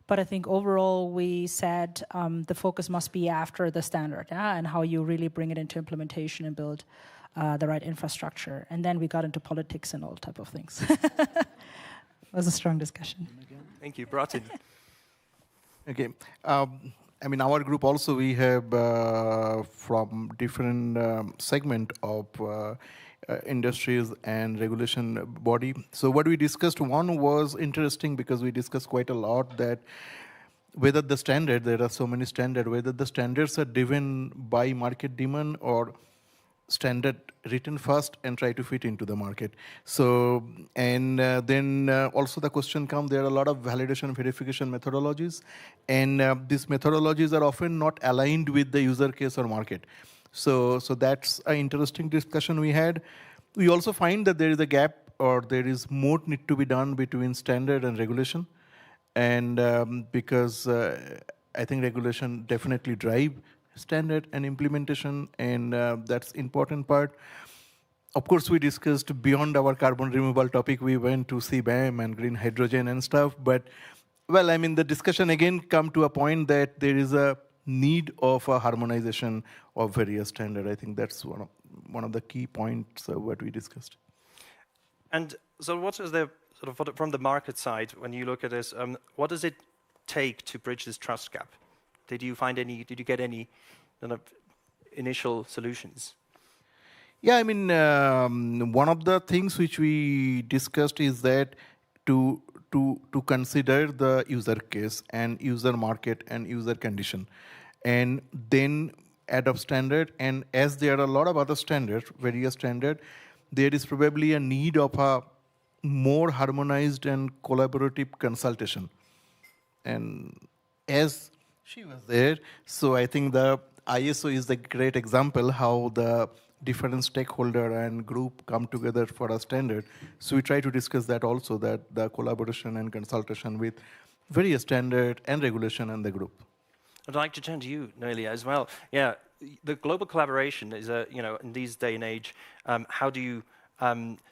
But I think overall we said the focus must be after the standard, yeah? And how you really bring it into implementation and build the right infrastructure. And then we got into politics and all type of things. It was a strong discussion. Thank you. Bratin. Okay. I mean, our group also, we have from different segment of industries and regulation body. So what we discussed, one was interesting because we discussed quite a lot that whether the standard, there are so many standards, whether the standards are driven by market demand or standard written first and try to fit into the market. So, and then also the question comes, there are a lot of validation and verification methodologies, and these methodologies are often not aligned with the user case or market. So that's an interesting discussion we had. We also find that there is a gap, or there is more need to be done between standard and regulation. And because I think regulation definitely drive standard and implementation, and that's important part. Of course, we discussed beyond our carbon removal topic, we went to CBAM and green hydrogen and stuff, but well, I mean, the discussion again come to a point that there is a need of a harmonization of various standards. I think that's one of the key points of what we discussed. And so what is the, from the market side, when you look at this, what does it take to bridge this trust gap? Did you get any initial solutions? Yeah, I mean, one of the things which we discussed is that to consider the user case and user market and user condition, and then adopt standard. And as there are a lot of other standards, various standards, there is probably a need of a more harmonized and collaborative consultation. And as she was there, so I think the ISO is the great example how the different stakeholder and group come together for a standard. So we try to discuss that also, that the collaboration and consultation with various standard and regulation and the group. I'd like to turn to you, Noelia, as well. Yeah, the global collaboration is in these day and age, how do you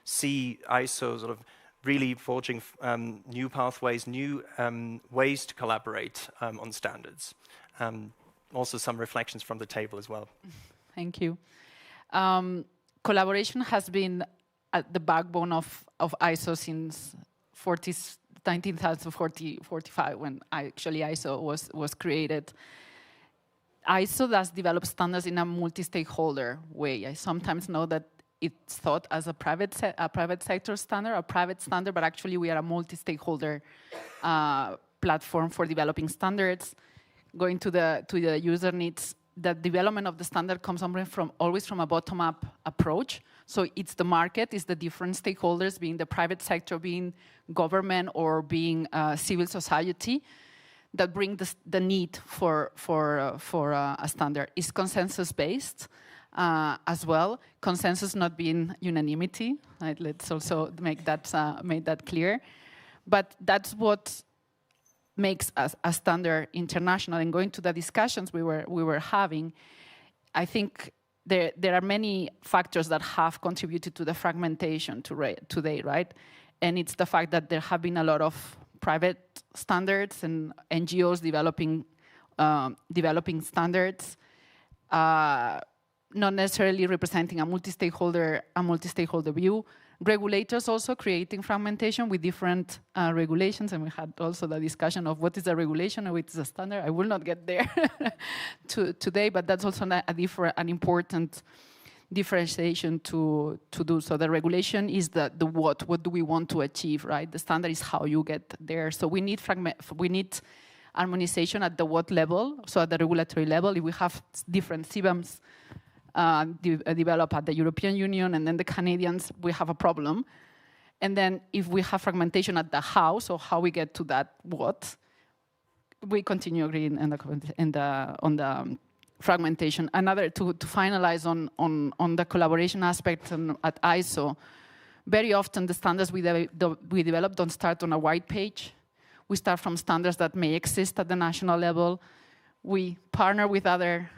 see ISO sort of really forging new pathways, new ways to collaborate on standards? Also some reflections from the table as well. Thank you. Collaboration has been at the backbone of ISO since 1945, when actually ISO was created. ISO does develop standards in a multi-stakeholder way. I sometimes know that it's thought as a private sector standard, a private standard, but actually we are a multi-stakeholder platform for developing standards. Going to the user needs, the development of the standard comes always from a bottom-up approach. So it's the market, it's the different stakeholders, being the private sector, being government, or being civil society, that bring the need for a standard. It's consensus-based as well. Consensus not being unanimity. Right? Let's also make that clear. But that's what makes a standard international. And going to the discussions we were having, I think there are many factors that have contributed to the fragmentation today, right? And it's the fact that there have been a lot of private standards and NGOs developing standards, not necessarily representing a multi-stakeholder view. Regulators also creating fragmentation with different regulations, and we had also the discussion of what is a regulation and what is a standard. I will not get there today, but that's also an important differentiation to do. So the regulation is the what do we want to achieve, right? The standard is how you get there. So we need harmonization at the what level, so at the regulatory level. If we have different CBAMs developed at the European Union and then the Canadians, we have a problem. And then if we have fragmentation at the how, so how we get to that what, we continue agreeing on the fragmentation. Another, to finalize on the collaboration aspect at ISO, very often the standards we develop don't start on a white page. We start from standards that may exist at the national level. We partner with other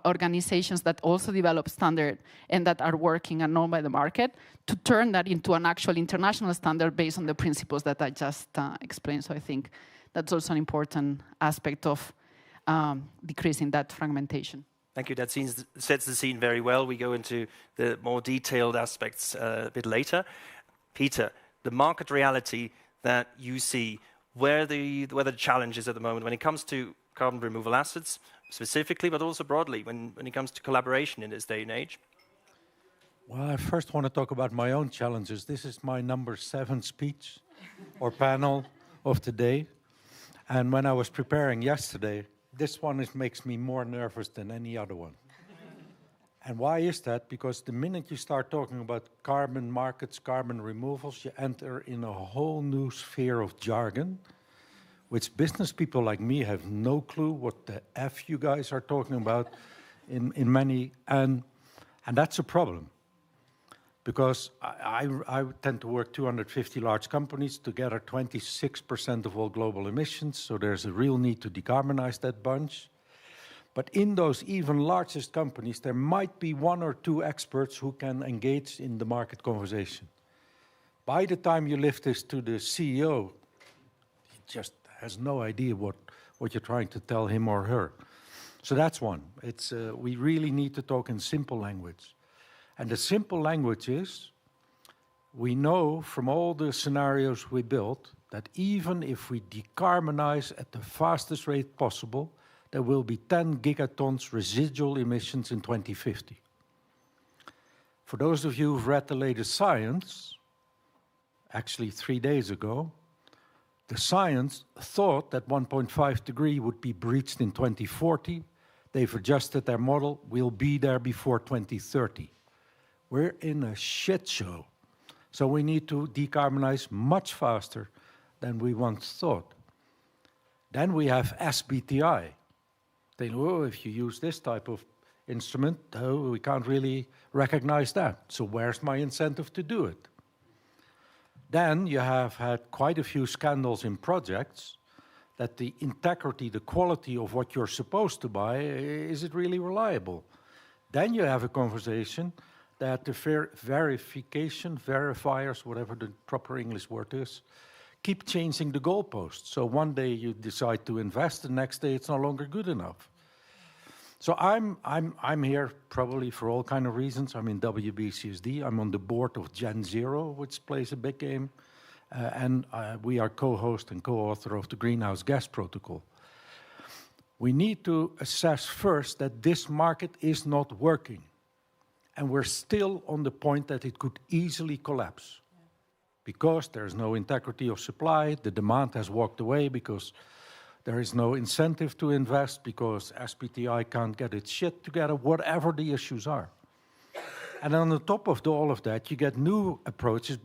organizations that also develop standard and that are working and known by the market to turn that into an actual international standard based on the principles that I just explained. So I think that's also an important aspect of decreasing that fragmentation. Thank you. That sets the scene very well. We go into the more detailed aspects a bit later. Peter, the market reality that you see, where the challenge is at the moment when it comes to carbon removal assets, specifically, but also broadly, when it comes to collaboration in this day and age? Well, I first want to talk about my own challenges. This is my number 7 speech or panel of the day. And when I was preparing yesterday, this one makes me more nervous than any other one. And why is that? Because the minute you start talking about carbon markets, carbon removals, you enter in a whole new sphere of jargon, which business people like me have no clue what the F you guys are talking about in many, and that's a problem. Because I tend to work 250 large companies, together 26% of all global emissions, so there's a real need to decarbonize that bunch. But in those even largest companies, there might be 1 or 2 experts who can engage in the market conversation. By the time you lift this to the CEO, he just has no idea what you're trying to tell him or her. So that's one. It's we really need to talk in simple language. And the simple language is, we know from all the scenarios we built that even if we decarbonize at the fastest rate possible, there will be 10 gigatons residual emissions in 2050. For those of you who've read the latest science, actually 3 days ago, the science thought that 1.5 degree would be breached in 2040. They've adjusted their model. We'll be there before 2030. We're in a shit show. So we need to decarbonize much faster than we once thought. Then we have SBTI. They know, oh, if you use this type of instrument, oh, we can't really recognize that. So where's my incentive to do it? Then you have had quite a few scandals in projects that the integrity, the quality of what you're supposed to buy, is it really reliable? Then you have a conversation that the verification, verifiers, whatever the proper English word is, keep changing the goalposts. So one day you decide to invest, the next day it's no longer good enough. So I'm here probably for all kind of reasons. I'm in WBCSD. I'm on the board of Gen Zero, which plays a big game. And we are co-host and co-author of the Greenhouse Gas Protocol. We need to assess first that this market is not working. And we're still on the point that it could easily collapse. Because there's no integrity of supply, the demand has walked away because there is no incentive to invest, because SBTI can't get its shit together, whatever the issues are. And on the top of all of that, you get new approaches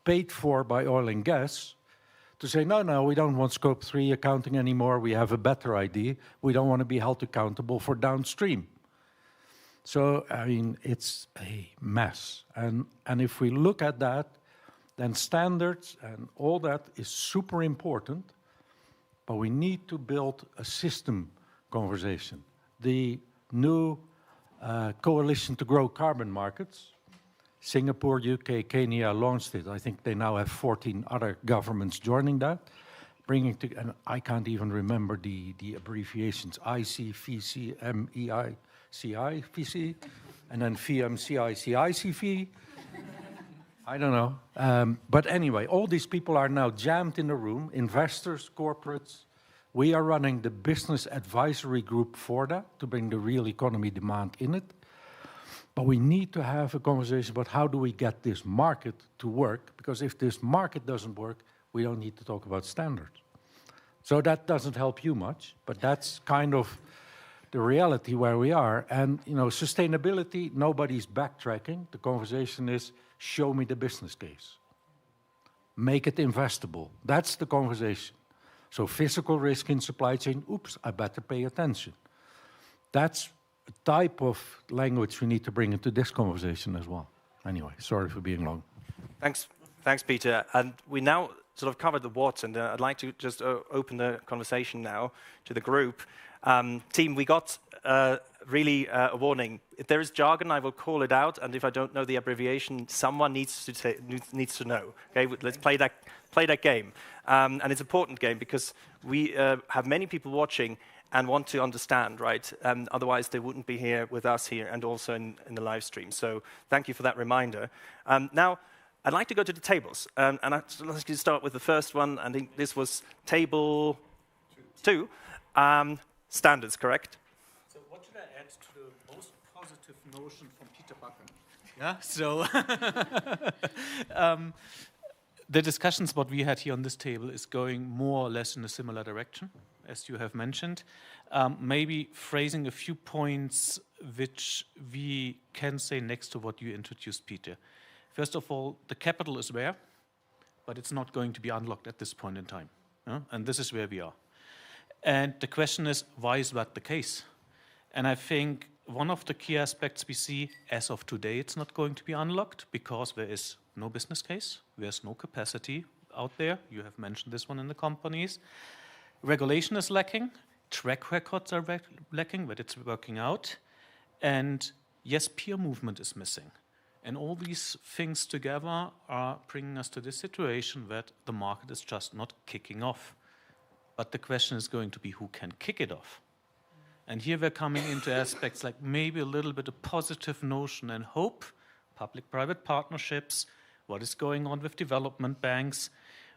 paid for by oil and gas to say, no, we don't want Scope 3 accounting anymore, we have a better idea, we don't want to be held accountable for downstream. So, I mean, it's a mess. And if we look at that, then standards and all that is super important, but we need to build a system conversation. The new Coalition to Grow Carbon Markets, Singapore, UK, Kenya launched it. I think they now have 14 other governments joining that, bringing to, and I can't even remember the abbreviations, IC, VC, MEI, CI, VC, and then VMCI, CICV. I don't know. But anyway, all these people are now jammed in a room, investors, corporates. We are running the business advisory group for that, to bring the real economy demand in it. But we need to have a conversation about how do we get this market to work, because if this market doesn't work, we don't need to talk about standards. So that doesn't help you much, but that's kind of the reality where we are. And, you know, sustainability, nobody's backtracking. The conversation is, show me the business case. Make it investable. That's the conversation. So physical risk in supply chain, oops, I better pay attention. That's a type of language we need to bring into this conversation as well. Anyway, sorry for being long. Thanks, Peter. And we now sort of covered the what, and I'd like to just open the conversation now to the group. Team, we got really a warning. If there is jargon, I will call it out, and if I don't know the abbreviation, someone needs to know. Okay, let's play that game. And it's an important game because we have many people watching and want to understand, right? Otherwise, they wouldn't be here with us here and also in the live stream. So thank you for that reminder. Now, I'd like to go to the tables, and let's start with the first one. I think this was table 2. Standards, correct? So what should I add to the most positive notion from Peter Bakker? Yeah, so the discussions what we had here on this table is going more or less in a similar direction, as you have mentioned. Maybe phrasing a few points which we can say next to what you introduced, Peter. First of all, the capital is there, but it's not going to be unlocked at this point in time. And this is where we are. And the question is, why is that the case? And I think one of the key aspects we see, as of today, it's not going to be unlocked because there is no business case, there's no capacity out there. You have mentioned this one in the companies. Regulation is lacking, track records are lacking, but it's working out. And yes, peer movement is missing. And all these things together are bringing us to this situation that the market is just not kicking off. But the question is going to be who can kick it off. And here we're coming into aspects like maybe a little bit of positive notion and hope, public-private partnerships, what is going on with development banks,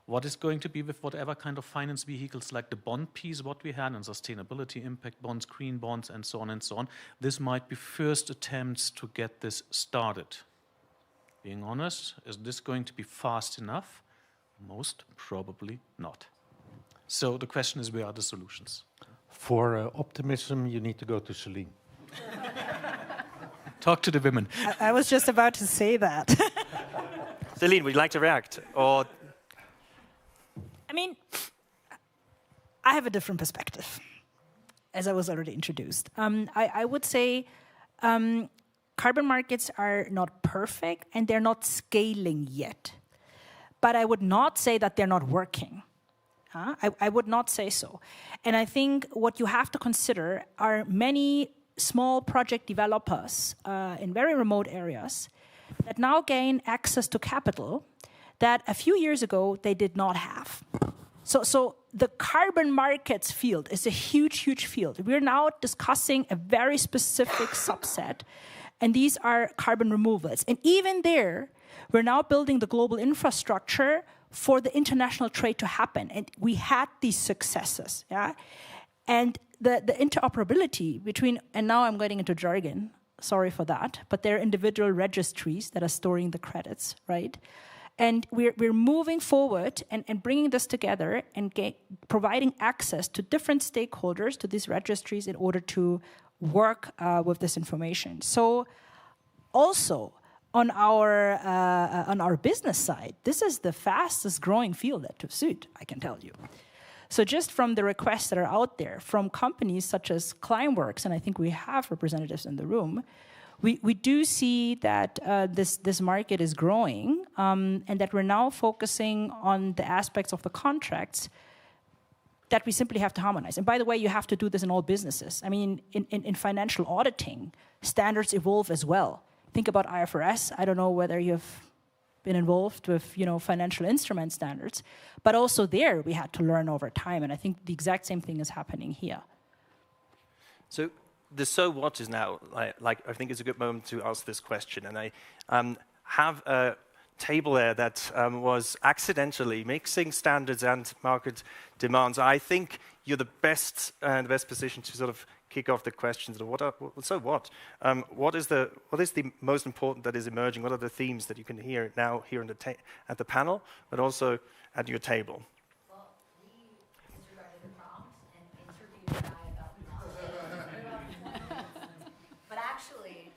what is going to be with whatever kind of finance vehicles like the bond piece, what we had, and sustainability impact bonds, green bonds, and so on and so on. This might be first attempts to get this started. Being honest, is this going to be fast enough? Most probably not. So the question is, where are the solutions? For optimism, you need to go to Céline. Talk to the women. I was just about to say that. Céline, would you like to react? Or I mean, I have a different perspective, as I was already introduced. I would say carbon markets are not perfect and they're not scaling yet. But I would not say that they're not working. I would not say so. And I think what you have to consider are many small project developers in very remote areas that now gain access to capital that a few years ago they did not have. So the carbon markets field is a huge, huge field. We're now discussing a very specific subset, and these are carbon removals. And even there, we're now building the global infrastructure for the international trade to happen. And we had these successes. Yeah? And the interoperability between, and now I'm getting into jargon, sorry for that, but there are individual registries that are storing the credits, right? And we're moving forward and bringing this together and providing access to different stakeholders to these registries in order to work with this information. So also on our business side, this is the fastest growing field at TÜV SÜD, I can tell you. So just from the requests that are out there from companies such as Climeworks, and I think we have representatives in the room, we do see that this market is growing and that we're now focusing on the aspects of the contracts that we simply have to harmonize. And by the way, you have to do this in all businesses. I mean, in financial auditing, standards evolve as well. Think about IFRS. I don't know whether you've been involved with financial instrument standards, but also there we had to learn over time. And I think the exact same thing is happening here. So the so what is now, like I think it's a good moment to ask this question. And I have a table there that was accidentally mixing standards and market demands. I think you're the best position to sort of kick off the questions. So what? What is the most important that is emerging? What are the themes that you can hear now here at the panel, but also at your table? Well, we disregarded the prompt and interviewed a guy about but actually,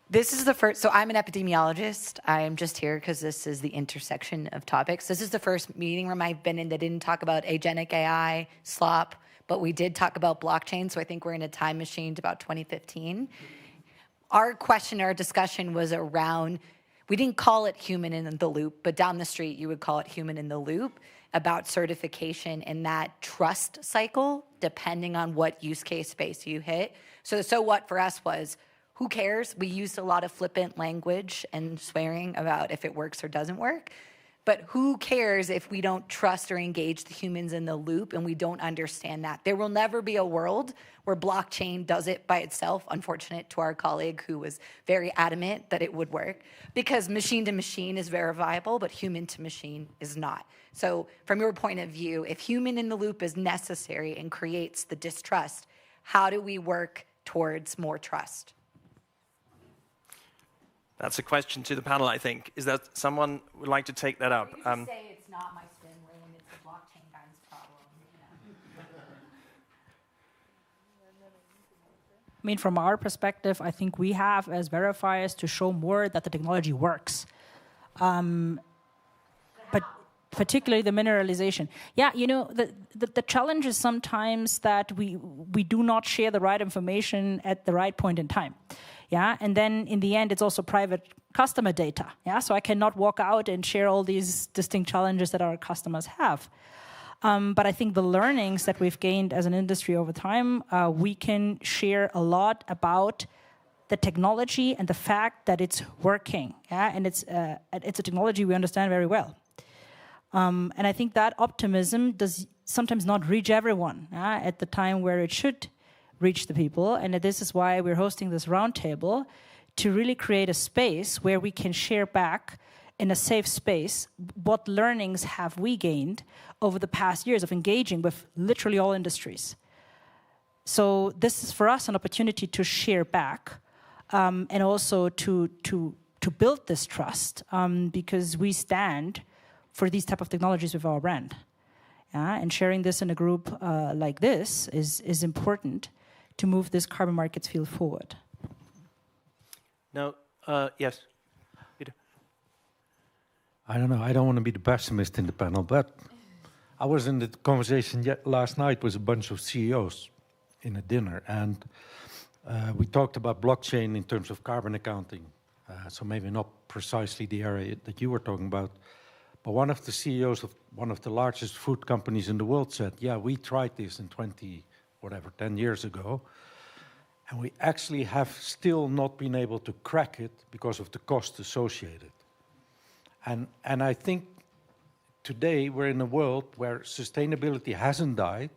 this is the first. So I'm an epidemiologist. I am just here because this is the intersection of topics. This is the first meeting room I've been in that didn't talk about agentic AI, slop, but we did talk about blockchain, so I think we're in a time machine to about 2015. Our question, our discussion was around, we didn't call it human in the loop, but down the street you would call it human in the loop, about certification and that trust cycle, depending on what use case space you hit. So what for us was, who cares? We used a lot of flippant language and swearing about if it works or doesn't work. But who cares if we don't trust or engage the humans in the loop and we don't understand that? There will never be a world where blockchain does it by itself, unfortunate to our colleague who was very adamant that it would work, because machine to machine is verifiable, but human to machine is not. So from your point of view, if human in the loop is necessary and creates the distrust, how do we work towards more trust? That's a question to the panel, I think. Is that someone would like to take that up? You can say it's not my swim lane, it's the blockchain guy's problem. I mean, from our perspective, I think we have as verifiers to show more that the technology works. But particularly the mineralization. Yeah, the challenge is sometimes that we do not share the right information at the right point in time. Yeah, and then in the end, it's also private customer data. Yeah, so I cannot walk out and share all these distinct challenges that our customers have. But I think the learnings that we've gained as an industry over time, we can share a lot about the technology and the fact that it's working. Yeah, and it's a technology we understand very well. And I think that optimism does sometimes not reach everyone at the time where it should reach the people, and this is why we're hosting this roundtable, to really create a space where we can share back in a safe space what learnings have we gained over the past years of engaging with literally all industries. So this is for us an opportunity to share back and also to build this trust because we stand for these type of technologies with our brand. And sharing this in a group like this is important to move this carbon markets field forward. No, yes, Peter. I don't know. I don't want to be the pessimist in the panel, but I was in the conversation last night with a bunch of CEOs in a dinner, and we talked about blockchain in terms of carbon accounting. So maybe not precisely the area that you were talking about, but one of the CEOs of one of the largest food companies in the world said, yeah, we tried this in 10 years ago, and we actually have still not been able to crack it because of the cost associated. And I think today we're in a world where sustainability hasn't died,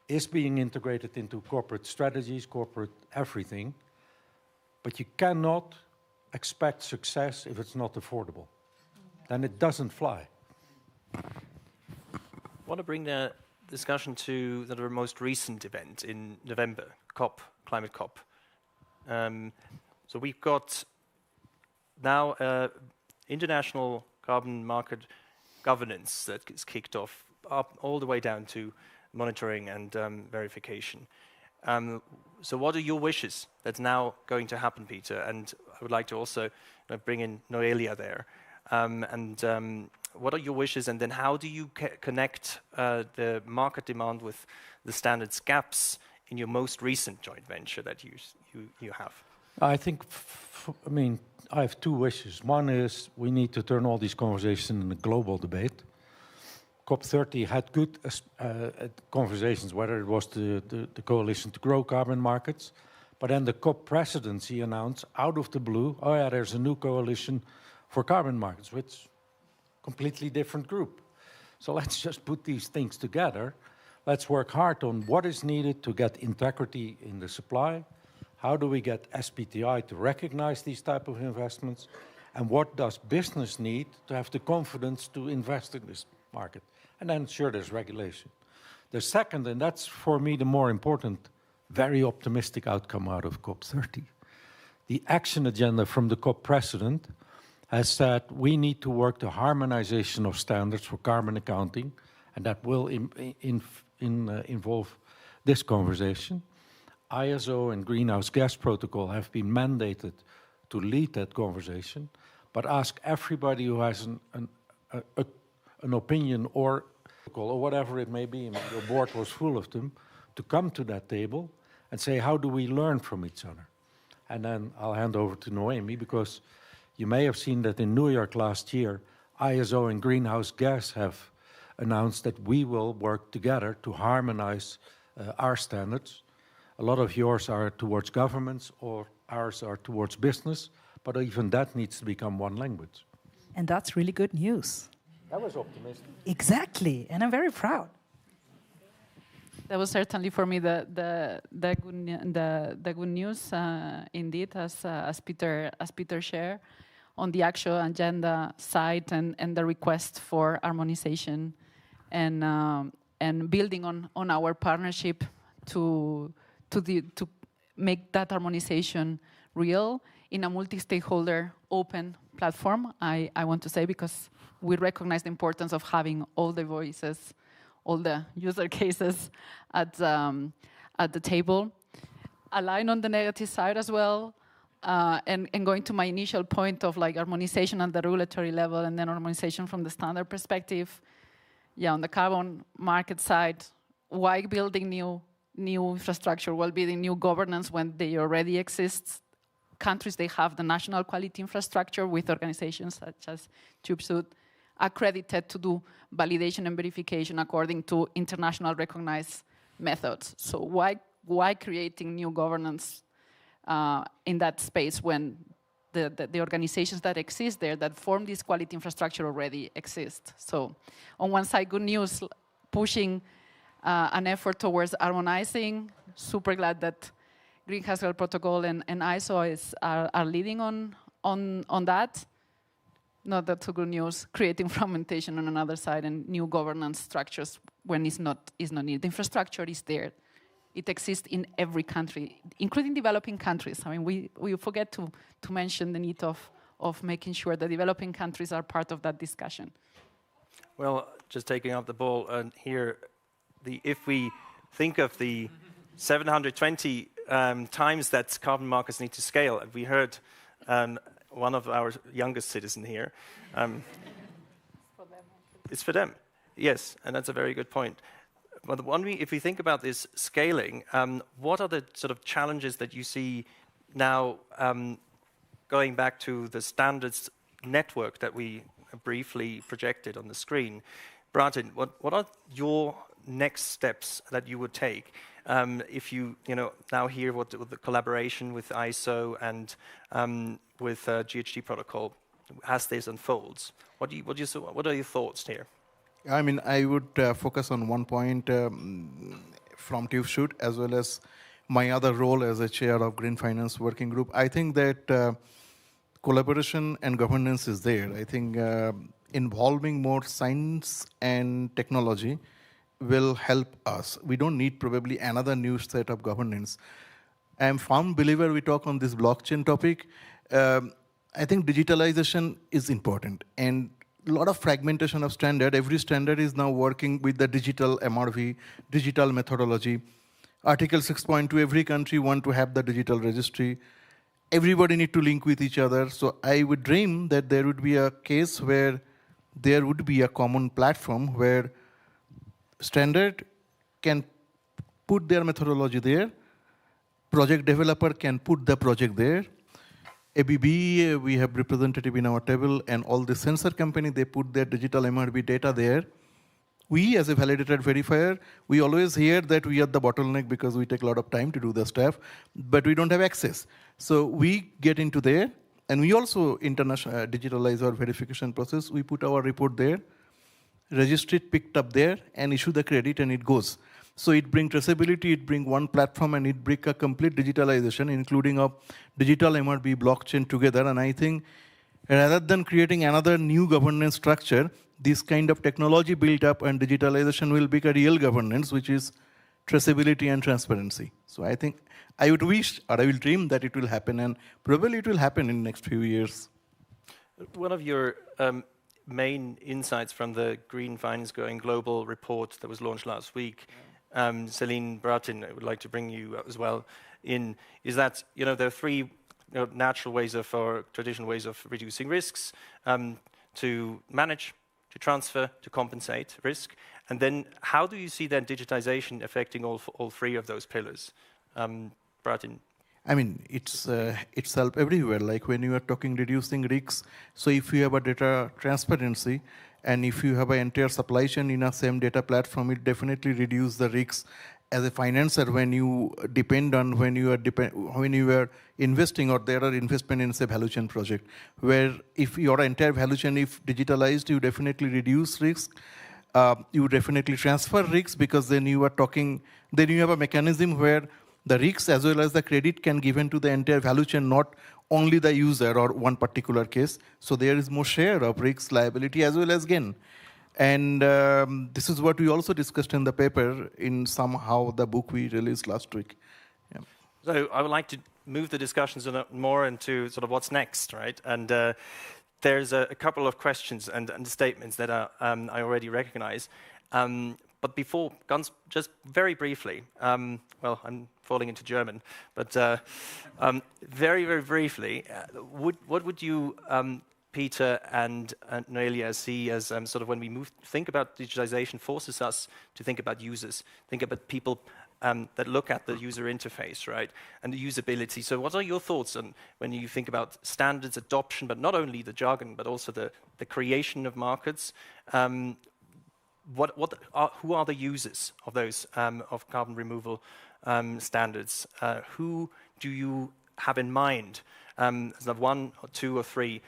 is being integrated into corporate strategies, corporate everything, but you cannot expect success if it's not affordable. Then it doesn't fly. I want to bring the discussion to the most recent event in November, COP, Climate COP. So we've got now international carbon market governance that is kicked off up all the way down to monitoring and verification. So what are your wishes that's now going to happen, Peter? And I would like to also bring in Noelia there. What are your wishes, and then how do you connect the market demand with the standards gaps in your most recent joint venture that you have? I think, I have two wishes. One is we need to turn all these conversations into a global debate. COP30 had good conversations, whether it was the coalition to grow carbon markets, but then the COP presidency announced out of the blue, oh yeah, there's a new coalition for carbon markets, which completely different group. So let's just put these things together. Let's work hard on what is needed to get integrity in the supply. How do we get SBTi to recognize these type of investments? And what does business need to have the confidence to invest in this market? And then sure, there's regulation. The second, and that's for me the more important, very optimistic outcome out of COP30. The action agenda from the COP president has said we need to work the harmonization of standards for carbon accounting, and that will involve this conversation. ISO and Greenhouse Gas Protocol have been mandated to lead that conversation, but ask everybody who has an opinion or whatever it may be, your board was full of them, to come to that table and say, how do we learn from each other? And then I'll hand over to Noemi, because you may have seen that in New York last year, ISO and Greenhouse Gas have announced that we will work together to harmonize our standards. A lot of yours are towards governments, or ours are towards business, but even that needs to become one language. And that's really good news. That was optimistic. Exactly, and I'm very proud. That was certainly for me the good news, indeed, as Peter shared, on the actual agenda side and the request for harmonization and building on our partnership to make that harmonization real in a multi-stakeholder open platform. I want to say, because we recognize the importance of having all the voices, all the user cases at the table. Align on the negative side as well, and going to my initial point of like harmonization at the regulatory level and then harmonization from the standard perspective. Yeah, on the carbon market side, why building new infrastructure, while building new governance when they already exist? Countries, they have the national quality infrastructure with organizations such as TÜV SÜD accredited to do validation and verification according to international recognized methods. So why creating new governance in that space when the organizations that exist there that form this quality infrastructure already exist? So on one side, good news, pushing an effort towards harmonizing. Super glad that Greenhouse Gas Protocol and ISO are leading on that. Not that so good news, creating fragmentation on another side and new governance structures when it's not needed. The infrastructure is there. It exists in every country, including developing countries. I mean, we forget to mention the need of making sure that developing countries are part of that discussion. Well, just taking up the ball here, if we think of the 720 times that carbon markets need to scale, and we heard one of our youngest citizens here, it's for them. Yes, and that's a very good point. But if we think about this scaling, what are the sort of challenges that you see now, going back to the standards network that we briefly projected on the screen? Bratin, what are your next steps that you would take if you now hear what the collaboration with ISO and with GHG protocol as this unfolds? What are your thoughts here? I mean, I would focus on one point from TÜV SÜD, as well as my other role as a chair of Green Finance Working Group. I think that collaboration and governance is there. I think involving more science and technology will help us. We don't need probably another new set of governance. I am firm believer we talk on this blockchain topic. I think digitalization is important, and a lot of fragmentation of standard. Every standard is now working with the digital MRV, digital methodology. Article 6.2, every country want to have the digital registry. Everybody need to link with each other. So I would dream that there would be a case where there would be a common platform where standard can put their methodology there, project developer can put the project there, ABB, we have representative in our table, and all the sensor company, they put their digital MRB data there. We, as a validated verifier, we always hear that we are the bottleneck because we take a lot of time to do the stuff, but we don't have access. So we get into there, and we also digitalize our verification process. We put our report there, register it, picked up there, and issue the credit, and it goes. So it brings traceability, it brings one platform, and it brings a complete digitalization, including a digital MRB blockchain together. And I think rather than creating another new governance structure, this kind of technology built up and digitalization will be a real governance, which is traceability and transparency. So I think I would wish, or I will dream that it will happen, and probably it will happen in the next few years. One of your main insights from the Green Finance Going Global report that was launched last week, Céline, Bratin, I would like to bring you as well in, is that there are three natural ways or traditional ways of reducing risks: to manage, to transfer, to compensate risk. And then how do you see then digitization affecting all three of those pillars? Bratin. I mean, it's help everywhere. Like when you are talking reducing risks, so if you have a data transparency, and if you have an entire supply chain in a same data platform, it definitely reduces the risks. As a financer, when you depend on when you are investing, or there are investment in say value chain project, where if your entire value chain if digitalized, you definitely reduce risk. You definitely transfer risks, because then you have a mechanism where the risks as well as the credit can given to the entire value chain, not only the user or one particular case. So there is more share of risks, liability as well as gain. And this is what we also discussed in the paper in somehow the book we released last week. Yeah. So I would like to move the discussions more into sort of what's next, right? And there's a couple of questions and statements that I already recognize. But before, Gans, just very briefly, well, I'm falling into German, but very, very briefly, what would you, Peter and Noelia, see as sort of when we think about digitalization forces us to think about users, think about people that look at the user interface, right, and the usability. So what are your thoughts on when you think about standards adoption, but not only the jargon, but also the creation of markets? Who are the users of those of carbon removal standards? Who do you have in mind? Is that one or two or three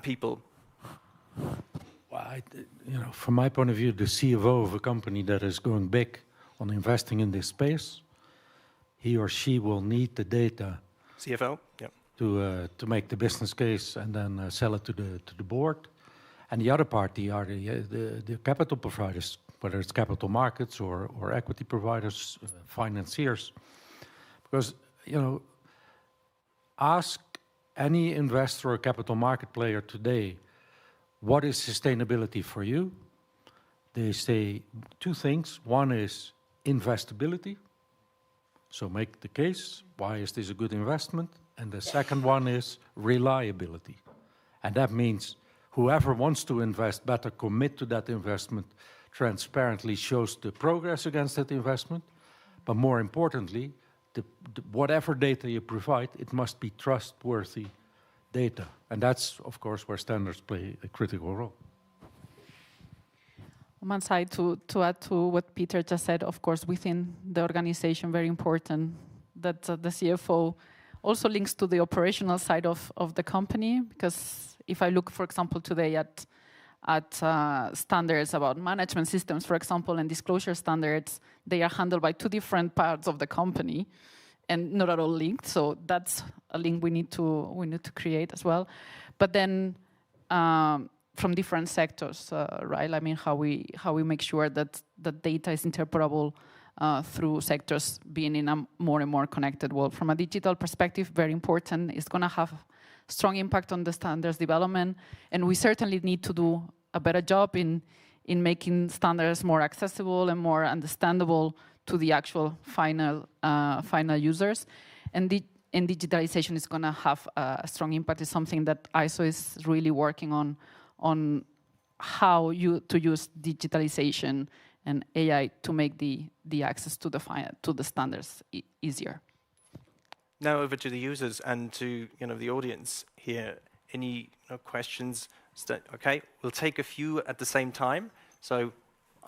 people? Well, from my point of view, the CFO of a company that is going big on investing in this space, he or she will need the data. CFO, yeah. To make the business case and then sell it to the board. And the other party are the capital providers, whether it's capital markets or equity providers, financiers. Because, ask any investor or capital market player today, what is sustainability for you? They say two things. One is investability. So make the case, why is this a good investment? And the second one is reliability. And that means whoever wants to invest better commit to that investment transparently shows the progress against that investment. But more importantly, whatever data you provide, it must be trustworthy data. And that's, of course, where standards play a critical role. On one side, to add to what Peter just said, of course, within the organization, very important that the CFO also links to the operational side of the company. Because if I look, for example, today at standards about management systems, for example, and disclosure standards, they are handled by two different parts of the company and not at all linked. So that's a link we need to create as well. But then from different sectors, right? I mean, how we make sure that the data is interpretable through sectors being in a more and more connected world. From a digital perspective, very important. It's going to have strong impact on the standards development, and we certainly need to do a better job in making standards more accessible and more understandable to the actual final users. And digitalization is going to have a strong impact. It's something that ISO is really working on how to use digitalization and AI to make the access to the standards easier. Now over to the users and to the audience here. Any questions? Okay, we'll take a few at the same time. So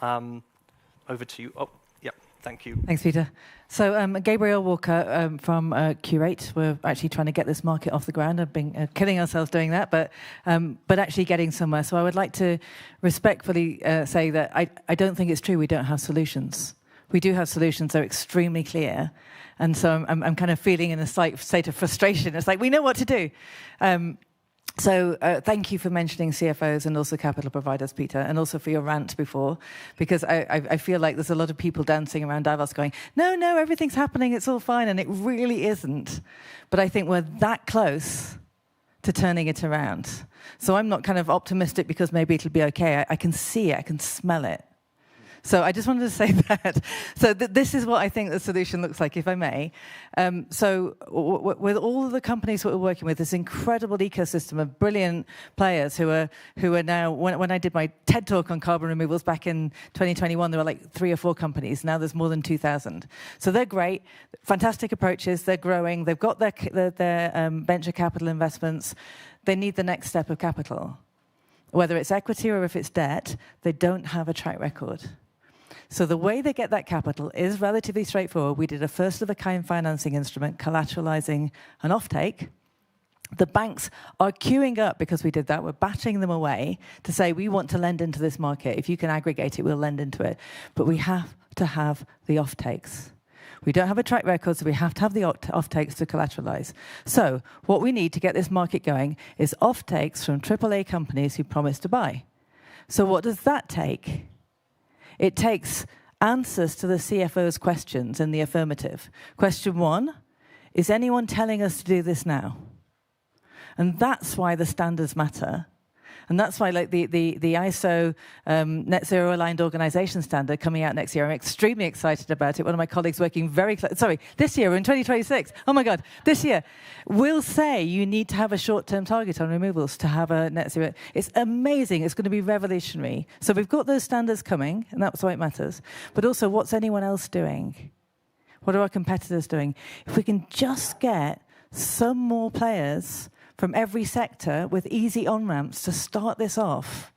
over to you. Oh, yeah, thank you. Thanks, Peter. So Gabriel Walker from Curate. We're actually trying to get this market off the ground. I've been killing ourselves doing that, but actually getting somewhere. So I would like to respectfully say that I don't think it's true we don't have solutions. We do have solutions. They're extremely clear. And so I'm kind of feeling in a state of frustration. It's like, we know what to do. So thank you for mentioning CFOs and also capital providers, Peter, and also for your rant before, because I feel like there's a lot of people dancing around Davos going, no, everything's happening, it's all fine, and it really isn't. But I think we're that close to turning it around. So I'm not kind of optimistic because maybe it'll be okay. I can see it, I can smell it. So I just wanted to say that. So this is what I think the solution looks like, if I may. So with all of the companies that we're working with, this incredible ecosystem of brilliant players who are now, when I did my TED talk on carbon removals back in 2021, there were like 3 or 4 companies. Now there's more than 2,000. So they're great, fantastic approaches. They're growing. They've got their venture capital investments. They need the next step of capital. Whether it's equity or if it's debt, they don't have a track record. So the way they get that capital is relatively straightforward. We did a first-of-a-kind financing instrument collateralizing an offtake. The banks are queuing up because we did that. We're batting them away to say, we want to lend into this market. If you can aggregate it, we'll lend into it. But we have to have the offtakes. We don't have a track record, so we have to have the offtakes to collateralize. So what we need to get this market going is offtakes from AAA companies who promise to buy. So what does that take? It takes answers to the CFO's questions in the affirmative. Question 1, is anyone telling us to do this now? And that's why the standards matter. And that's why, like the ISO Net Zero Aligned Organization Standard coming out next year, I'm extremely excited about it. One of my colleagues working this year, in 2026, oh my God, this year, will say you need to have a short-term target on removals to have a net zero. It's amazing. It's going to be revolutionary. So we've got those standards coming, and that's why it matters. But also, what's anyone else doing? What are our competitors doing? If we can just get some more players from every sector with easy on-ramps to start this off,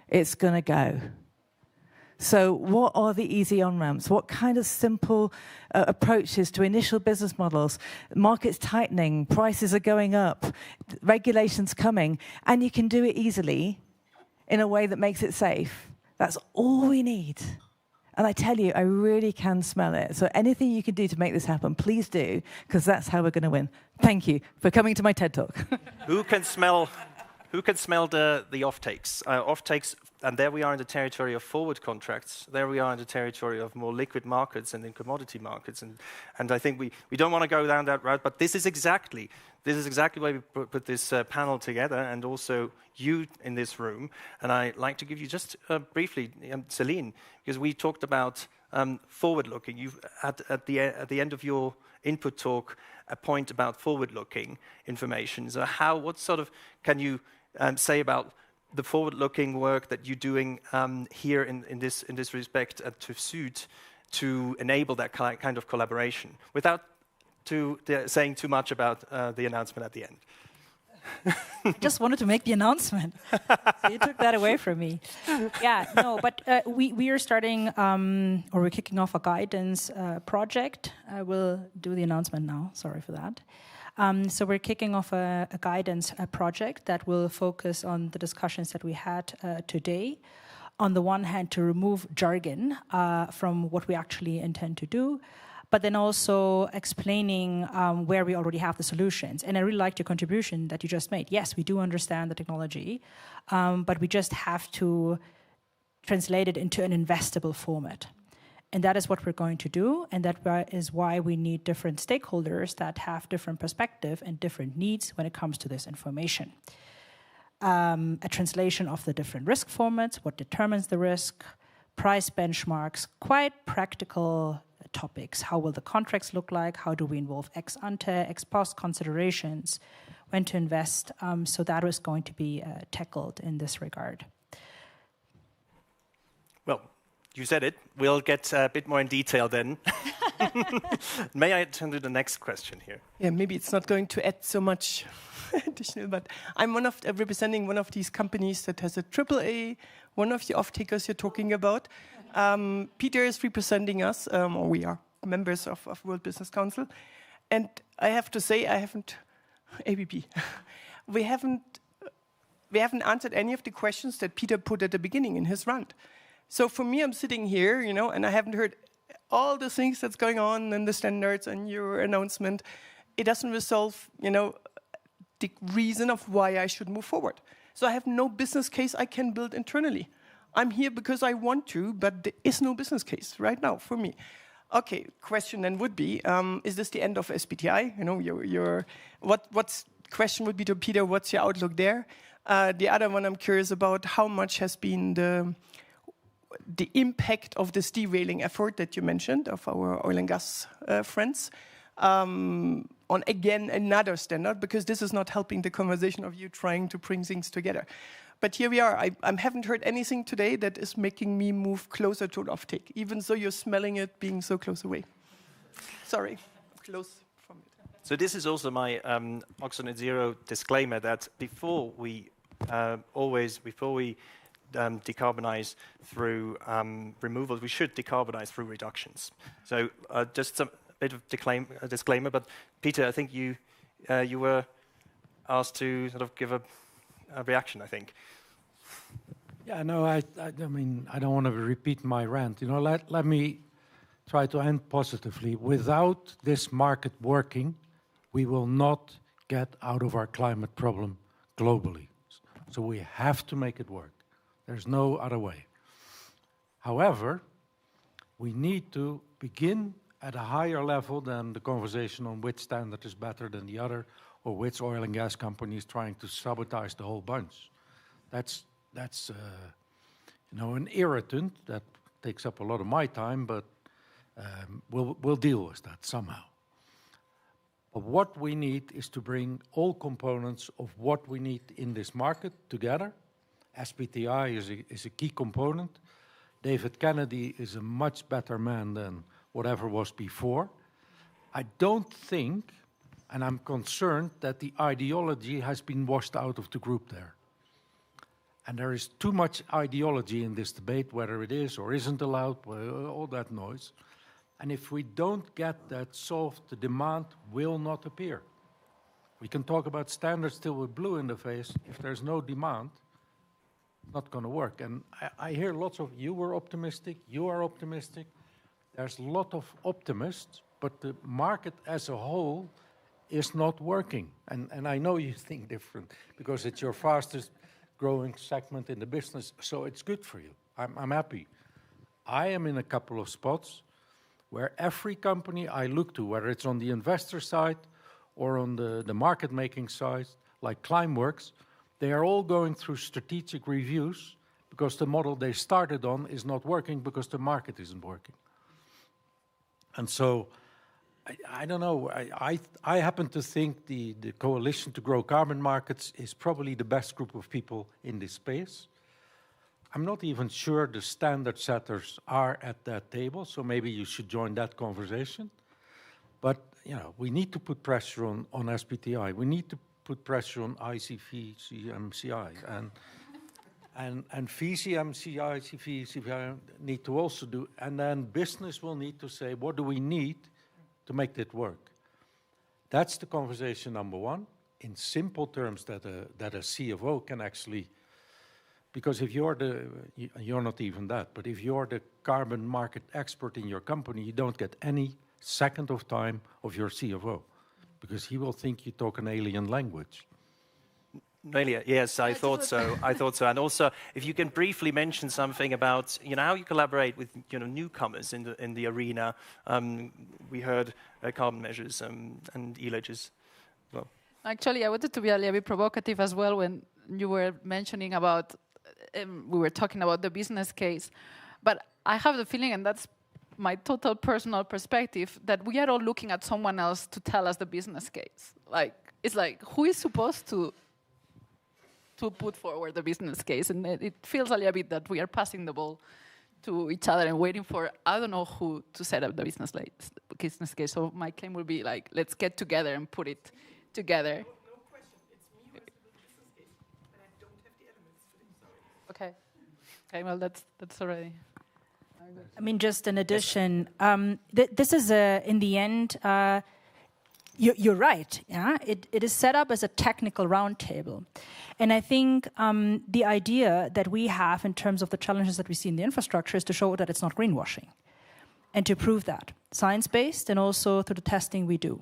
it's going to go. So what are the easy on-ramps? What kind of simple approaches to initial business models? Markets tightening, prices are going up, regulations coming, and you can do it easily in a way that makes it safe. That's all we need. And I tell you, I really can smell it. So anything you can do to make this happen, please do, because that's how we're going to win. Thank you for coming to my TED Talk. Who can smell the offtakes? Offtakes, and there we are in the territory of forward contracts. There we are in the territory of more liquid markets and in commodity markets. And I think we don't want to go down that route, but this is exactly why we put this panel together, and also you in this room. And I'd like to give you just briefly, Céline, because we talked about forward-looking. You've at the end of your input talk a point about forward-looking information. So what sort of can you say about the forward-looking work that you're doing here in this respect at TÜV SÜD to enable that kind of collaboration, without saying too much about the announcement at the end? I just wanted to make the announcement. So you took that away from me. Yeah, no, but we are starting, or we're kicking off a guidance project. I will do the announcement now. Sorry for that. So we're kicking off a guidance project that will focus on the discussions that we had today. On the one hand, to remove jargon from what we actually intend to do, but then also explaining where we already have the solutions. And I really liked your contribution that you just made. Yes, we do understand the technology, but we just have to translate it into an investable format. And that is what we're going to do, and that is why we need different stakeholders that have different perspective and different needs when it comes to this information. A translation of the different risk formats, what determines the risk, price benchmarks, quite practical topics. How will the contracts look like? How do we involve ex ante, ex post considerations, when to invest? So that is going to be tackled in this regard. Well, you said it. We'll get a bit more in detail then. May I turn to the next question here? Yeah, maybe it's not going to add so much additional, but I'm representing one of these companies that has a AAA, one of the off-takers you're talking about. Peter is representing us, or we are members of World Business Council. And I have to say, ABP, we haven't answered any of the questions that Peter put at the beginning in his rant. So for me, I'm sitting here, and I haven't heard all the things that's going on and the standards and your announcement. It doesn't resolve, the reason of why I should move forward. So I have no business case I can build internally. I'm here because I want to, but there is no business case right now for me. Okay, question then would be, is this the end of SBTi? Question would be to Peter, what's your outlook there? The other one I'm curious about, how much has been the impact of this derailing effort that you mentioned of our oil and gas friends on, again, another standard, because this is not helping the conversation of you trying to bring things together. But here we are. I haven't heard anything today that is making me move closer to an offtake, even though you're smelling it being so close away. Sorry, close from it. So this is also my Oxo Net Zero disclaimer that before we decarbonize through removals, we should decarbonize through reductions. So just a bit of disclaimer, but Peter, I think you were asked to sort of give a reaction, I think. Yeah, no, I mean, I don't want to repeat my rant. Let me try to end positively. Without this market working, we will not get out of our climate problem globally. So we have to make it work. There's no other way. However, we need to begin at a higher level than the conversation on which standard is better than the other, or which oil and gas company is trying to sabotage the whole bunch. That's an irritant that takes up a lot of my time, but we'll deal with that somehow. But what we need is to bring all components of what we need in this market together. SBTi is a key component. David Kennedy is a much better man than whatever was before. I don't think, and I'm concerned, that the ideology has been washed out of the group there. And there is too much ideology in this debate, whether it is or isn't allowed, all that noise. And if we don't get that solved, the demand will not appear. We can talk about standards till we're blue in the face. If there's no demand, not going to work. And I hear lots of, you were optimistic, you are optimistic. There's a lot of optimists, but the market as a whole is not working. And I know you think different because it's your fastest growing segment in the business, so it's good for you. I'm happy. I am in a couple of spots where every company I look to, whether it's on the investor side or on the market making side, like Climeworks, they are all going through strategic reviews because the model they started on is not working because the market isn't working. And so I don't know. I happen to think the Coalition to Grow Carbon Markets is probably the best group of people in this space. I'm not even sure the standard setters are at that table, so maybe you should join that conversation. But you know, we need to put pressure on SBTi. We need to put pressure on ICMCI, and VCMCI, CVCI need to also do, and then business will need to say, what do we need to make that work? That's the conversation number one, in simple terms that a CFO can actually, because if you're not even that, but if you're the carbon market expert in your company, you don't get any second of time of your CFO, because he will think you talk an alien language. Really, yes, I thought so. I thought so. And also, if you can briefly mention something about, you know, how you collaborate with, you know, newcomers in the arena. We heard carbon measures and e-ledgers. Well, actually, I wanted to be a little bit provocative as well when you were mentioning about, we were talking about the business case. But I have the feeling, and that's my total personal perspective, that we are all looking at someone else to tell us the business case. Like, it's like, who is supposed to put forward the business case? And it feels a little bit that we are passing the ball to each other and waiting for, I don't know who to set up the business case. So my claim would be like, let's get together and put it together. No question, it's me who has to build the business case, but I don't have the elements for it, sorry. Okay, well, that's already. I mean, just in addition, this is in the end, you're right. Yeah, it is set up as a technical roundtable, and I think the idea that we have in terms of the challenges that we see in the infrastructure is to show that it's not greenwashing, and to prove that science-based and also through the testing we do.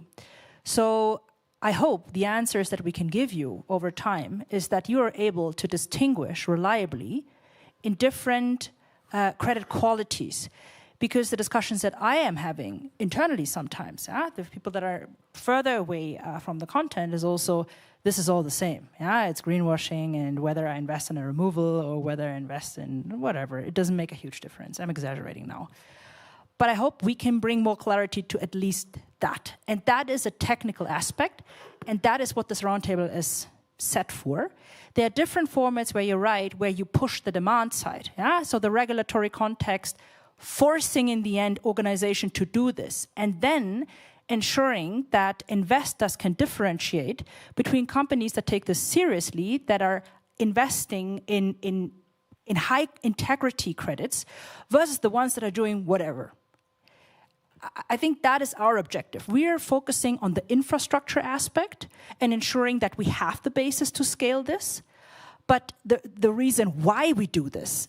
So I hope the answers that we can give you over time is that you are able to distinguish reliably in different credit qualities. Because the discussions that I am having internally sometimes, the people that are further away from the content is also, this is all the same. Yeah, it's greenwashing, and whether I invest in a removal or whether I invest in whatever, it doesn't make a huge difference. I'm exaggerating now. But I hope we can bring more clarity to at least that. And that is a technical aspect, and that is what this roundtable is set for. There are different formats where you're right, where you push the demand side. Yeah? So the regulatory context, forcing in the end organization to do this, and then ensuring that investors can differentiate between companies that take this seriously, that are investing in high integrity credits, versus the ones that are doing whatever. I think that is our objective. We are focusing on the infrastructure aspect and ensuring that we have the basis to scale this. But the reason why we do this,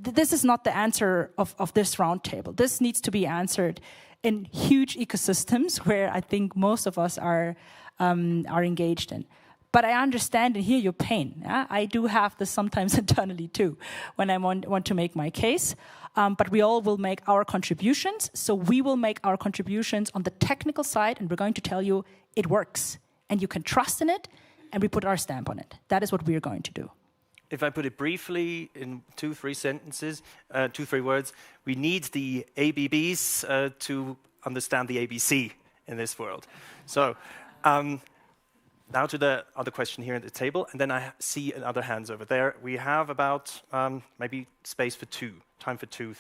this is not the answer of this roundtable. This needs to be answered in huge ecosystems where I think most of us are engaged in. But I understand and hear your pain. Yeah? I do have this sometimes internally too, when I want to make my case. But we all will make our contributions. So we will make our contributions on the technical side, and we're going to tell you it works. And you can trust in it, and we put our stamp on it. That is what we are going to do. If I put it briefly in 2-3 sentences, 2-3 words, we need the ABBs to understand the ABC in this world. So now to the other question here at the table, and then I see other hands over there. We have about maybe space for time for two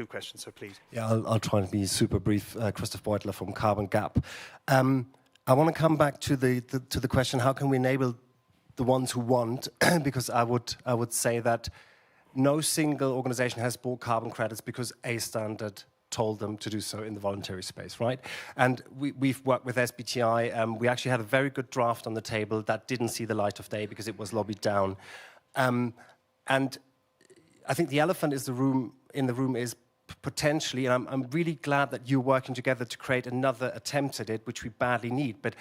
questions, so please. Yeah, I'll try to be super brief. Christoph Beutler from Carbon Gap. I want to come back to the question, how can we enable the ones who want, because I would say that no single organization has bought carbon credits because a standard told them to do so in the voluntary space, right? And we've worked with SBTi. We actually had a very good draft on the table that didn't see the light of day because it was lobbied down. And I think the elephant in the room is potentially, and I'm really glad that you're working together to create another attempt at it, which we badly need. But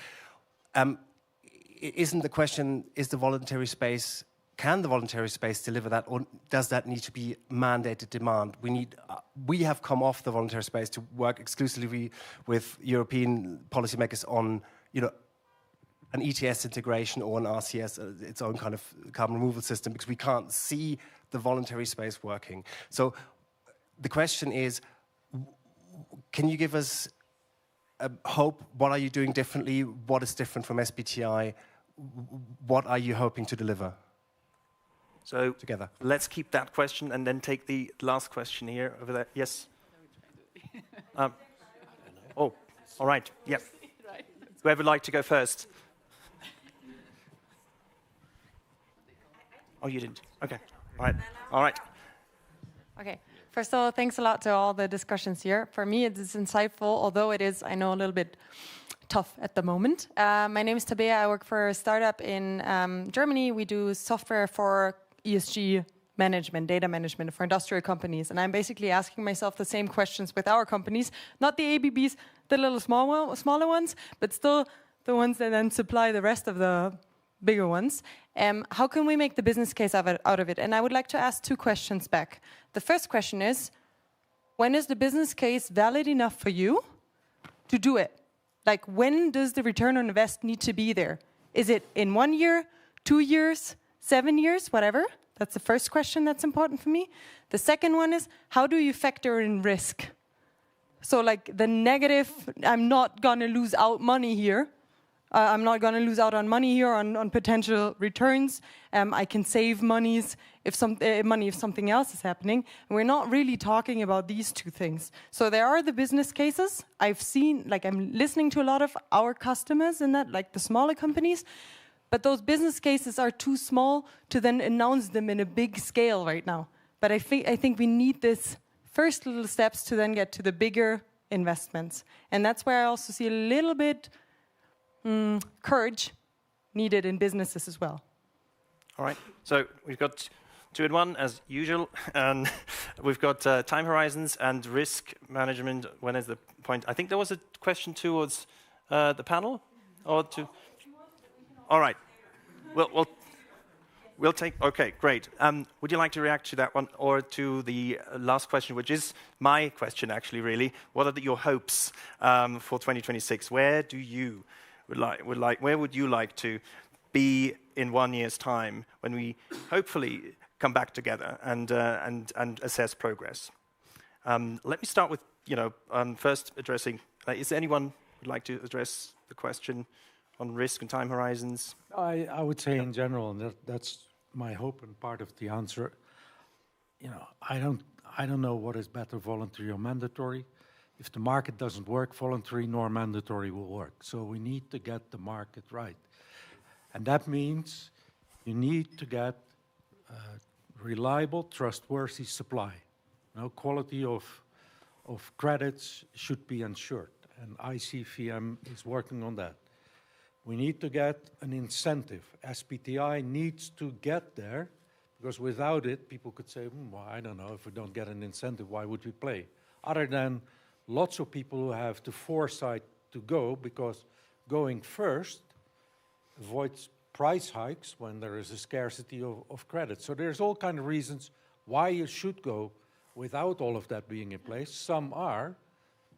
isn't the question, is the voluntary space, can the voluntary space deliver that, or does that need to be mandated demand? We have come off the voluntary space to work exclusively with European policymakers on, an ETS integration or an RCS, its own kind of carbon removal system, because we can't see the voluntary space working. So the question is, can you give us hope? What are you doing differently? What is different from SBTi? What are you hoping to deliver? So together. Let's keep that question and then take the last question here over there. Yes. Oh, all right. Yeah. Whoever would like to go first? Oh, you didn't. Okay. All right. All right. Okay. First of all, thanks a lot to all the discussions here. For me, it is insightful, although it is, I know, a little bit tough at the moment. My name is Tabea. I work for a startup in Germany. We do software for ESG management, data management for industrial companies. And I'm basically asking myself the same questions with our companies, not the ABBs, the little smaller ones, but still the ones that then supply the rest of the bigger ones. How can we make the business case out of it? And I would like to ask two questions back. The first question is, when is the business case valid enough for you to do it? Like, when does the return on invest need to be there? Is it in 1 year, 2 years, 7 years, whatever? That's the first question that's important for me. The second one is, how do you factor in risk? So like the negative, I'm not going to lose out money here. I'm not going to lose out on money here on potential returns. I can save money if something else is happening. And we're not really talking about these two things. So there are the business cases. I've seen, like I'm listening to a lot of our customers in that, like the smaller companies. But those business cases are too small to then announce them in a big scale right now. But I think we need this first little steps to then get to the bigger investments. And that's where I also see a little bit courage needed in businesses as well. All right. So we've got 2 in 1 as usual, and we've got time horizons and risk management. When is the point? I think there was a question towards the panel, or to. All right. We'll take. Okay, great. Would you like to react to that one, or to the last question, which is my question actually? Really, what are your hopes for 2026? Where do you where would you like to be in 1 year's time when we hopefully come back together and assess progress? Let me start with first addressing. Is anyone would like to address the question on risk and time horizons? I would say in general, and that's my hope and part of the answer. I don't know what is better, voluntary or mandatory. If the market doesn't work, voluntary nor mandatory will work. So we need to get the market right. And that means you need to get reliable, trustworthy supply. Quality of credits should be ensured, and ICVM is working on that. We need to get an incentive. SBTi needs to get there, because without it, people could say, well, I don't know, if we don't get an incentive, why would we play? Other than lots of people who have the foresight to go, because going first avoids price hikes when there is a scarcity of credit. So there's all kinds of reasons why you should go without all of that being in place. Some are,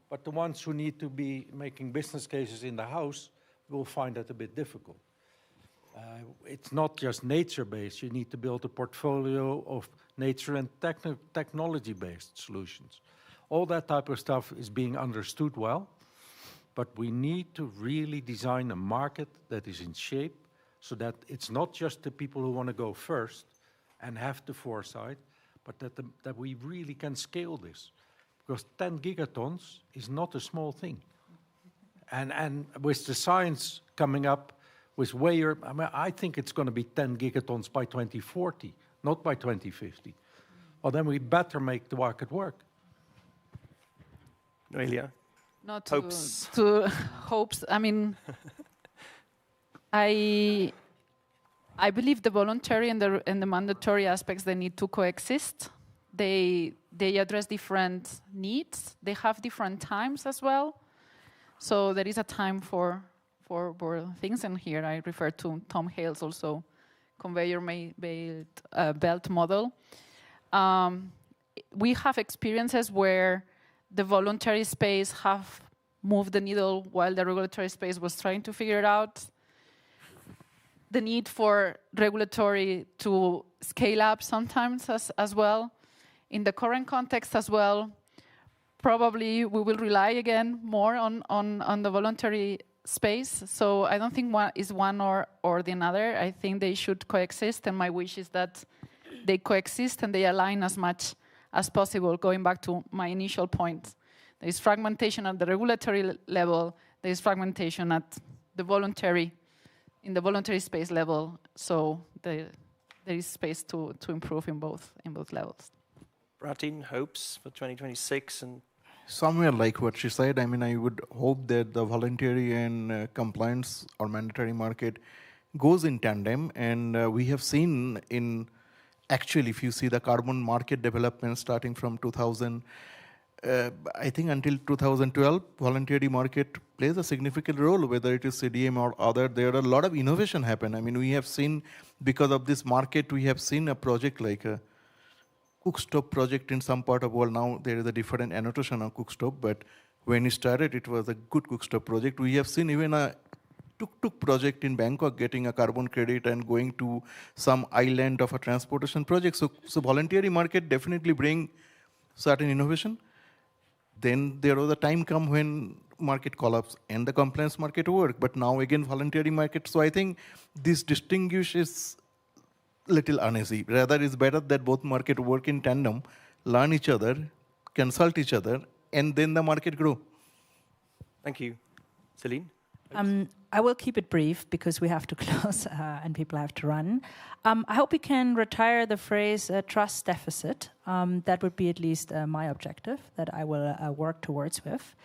but the ones who need to be making business cases in the house will find that a bit difficult. It's not just nature-based. You need to build a portfolio of nature and technology-based solutions. All that type of stuff is being understood well, but we need to really design a market that is in shape so that it's not just the people who want to go first and have the foresight, but that we really can scale this. Because 10 gigatons is not a small thing. And with the science coming up with I think it's going to be 10 gigatons by 2040, not by 2050. Well, then we better make the market work. Noelia? Not hopes. Hopes. I mean, I believe the voluntary and the mandatory aspects, they need to coexist. They address different needs. They have different times as well. So there is a time for things, and here I refer to Tom Hale's also conveyor belt model. We have experiences where the voluntary space have moved the needle while the regulatory space was trying to figure it out. The need for regulatory to scale up sometimes as well. In the current context as well, probably we will rely again more on the voluntary space. So I don't think one is one or the other. I think they should coexist, and my wish is that they coexist and they align as much as possible, going back to my initial point. There is fragmentation at the regulatory level, there is fragmentation at the voluntary, in the voluntary space level, so there is space to improve in both levels. Bratin, hopes for 2026 and somewhere like what she said, I mean, I would hope that the voluntary and compliance or mandatory market goes in tandem. And we have seen actually, if you see the carbon market development starting from 2000, I think until 2012, voluntary market plays a significant role, whether it is CDM or other. There are a lot of innovation happen. I mean, we have seen, because of this market, we have seen a project like a cookstop project in some part of the world. Now there is a different annotation on cookstop, but when it started, it was a good cookstop project. We have seen even a tuk-tuk project in Bangkok getting a carbon credit and going to some island of a transportation project. So voluntary market definitely bring certain innovation. Then there was a time come when market collapse and the compliance market work, but now again voluntary market. So I think this distinguishes little uneasy. Rather, it's better that both market work in tandem, learn each other, consult each other, and then the market grow. Thank you. Céline? I will keep it brief because we have to close and people have to run. I hope we can retire the phrase trust deficit. That would be at least my objective that I will work towards with.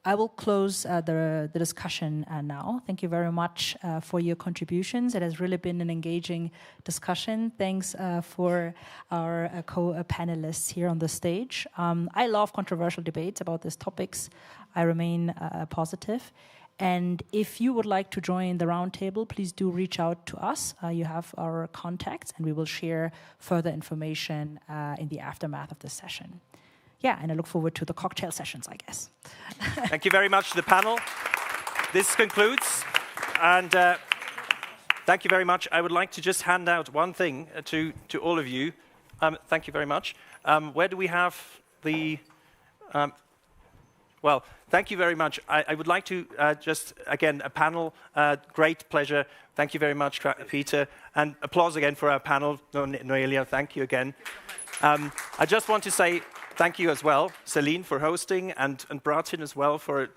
I will close the discussion now. Thank you very much for your contributions. It has really been an engaging discussion. Thanks for our co-panelists here on the stage. I love controversial debates about these topics. I remain positive. And if you would like to join the roundtable, please do reach out to us. You have our contacts, and we will share further information in the aftermath of this session. Yeah, and I look forward to the cocktail sessions, I guess. Thank you very much to the panel. This concludes, and thank you very much. I would like to just hand out one thing to all of you. Thank you very much. Where do we have the... well, thank you very much. I would like to just, again, a panel, great pleasure. Thank you very much, Peter. And applause again for our panel. Noelia, thank you again. I just want to say thank you as well, Céline, for hosting, and Bratin as well for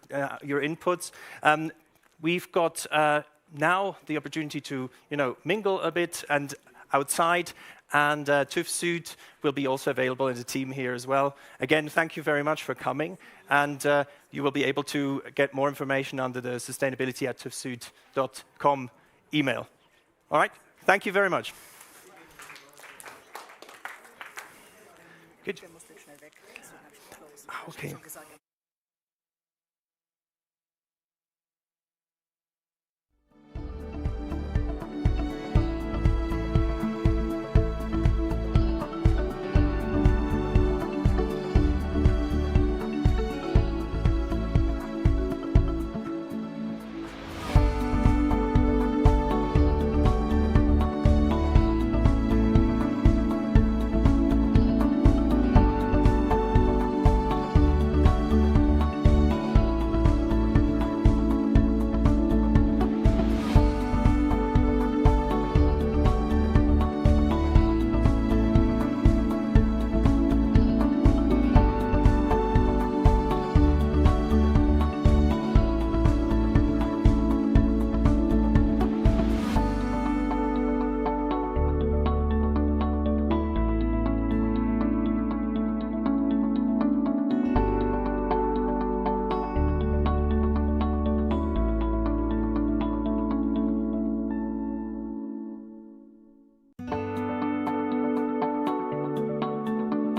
your inputs. We've got now the opportunity to, mingle a bit and outside. And TÜV SÜD will be also available as a team here as well. Again, thank you very much for coming. And you will be able to get more information under the sustainability@tuvsud.com email. All right? Thank you very much. Good. Okay.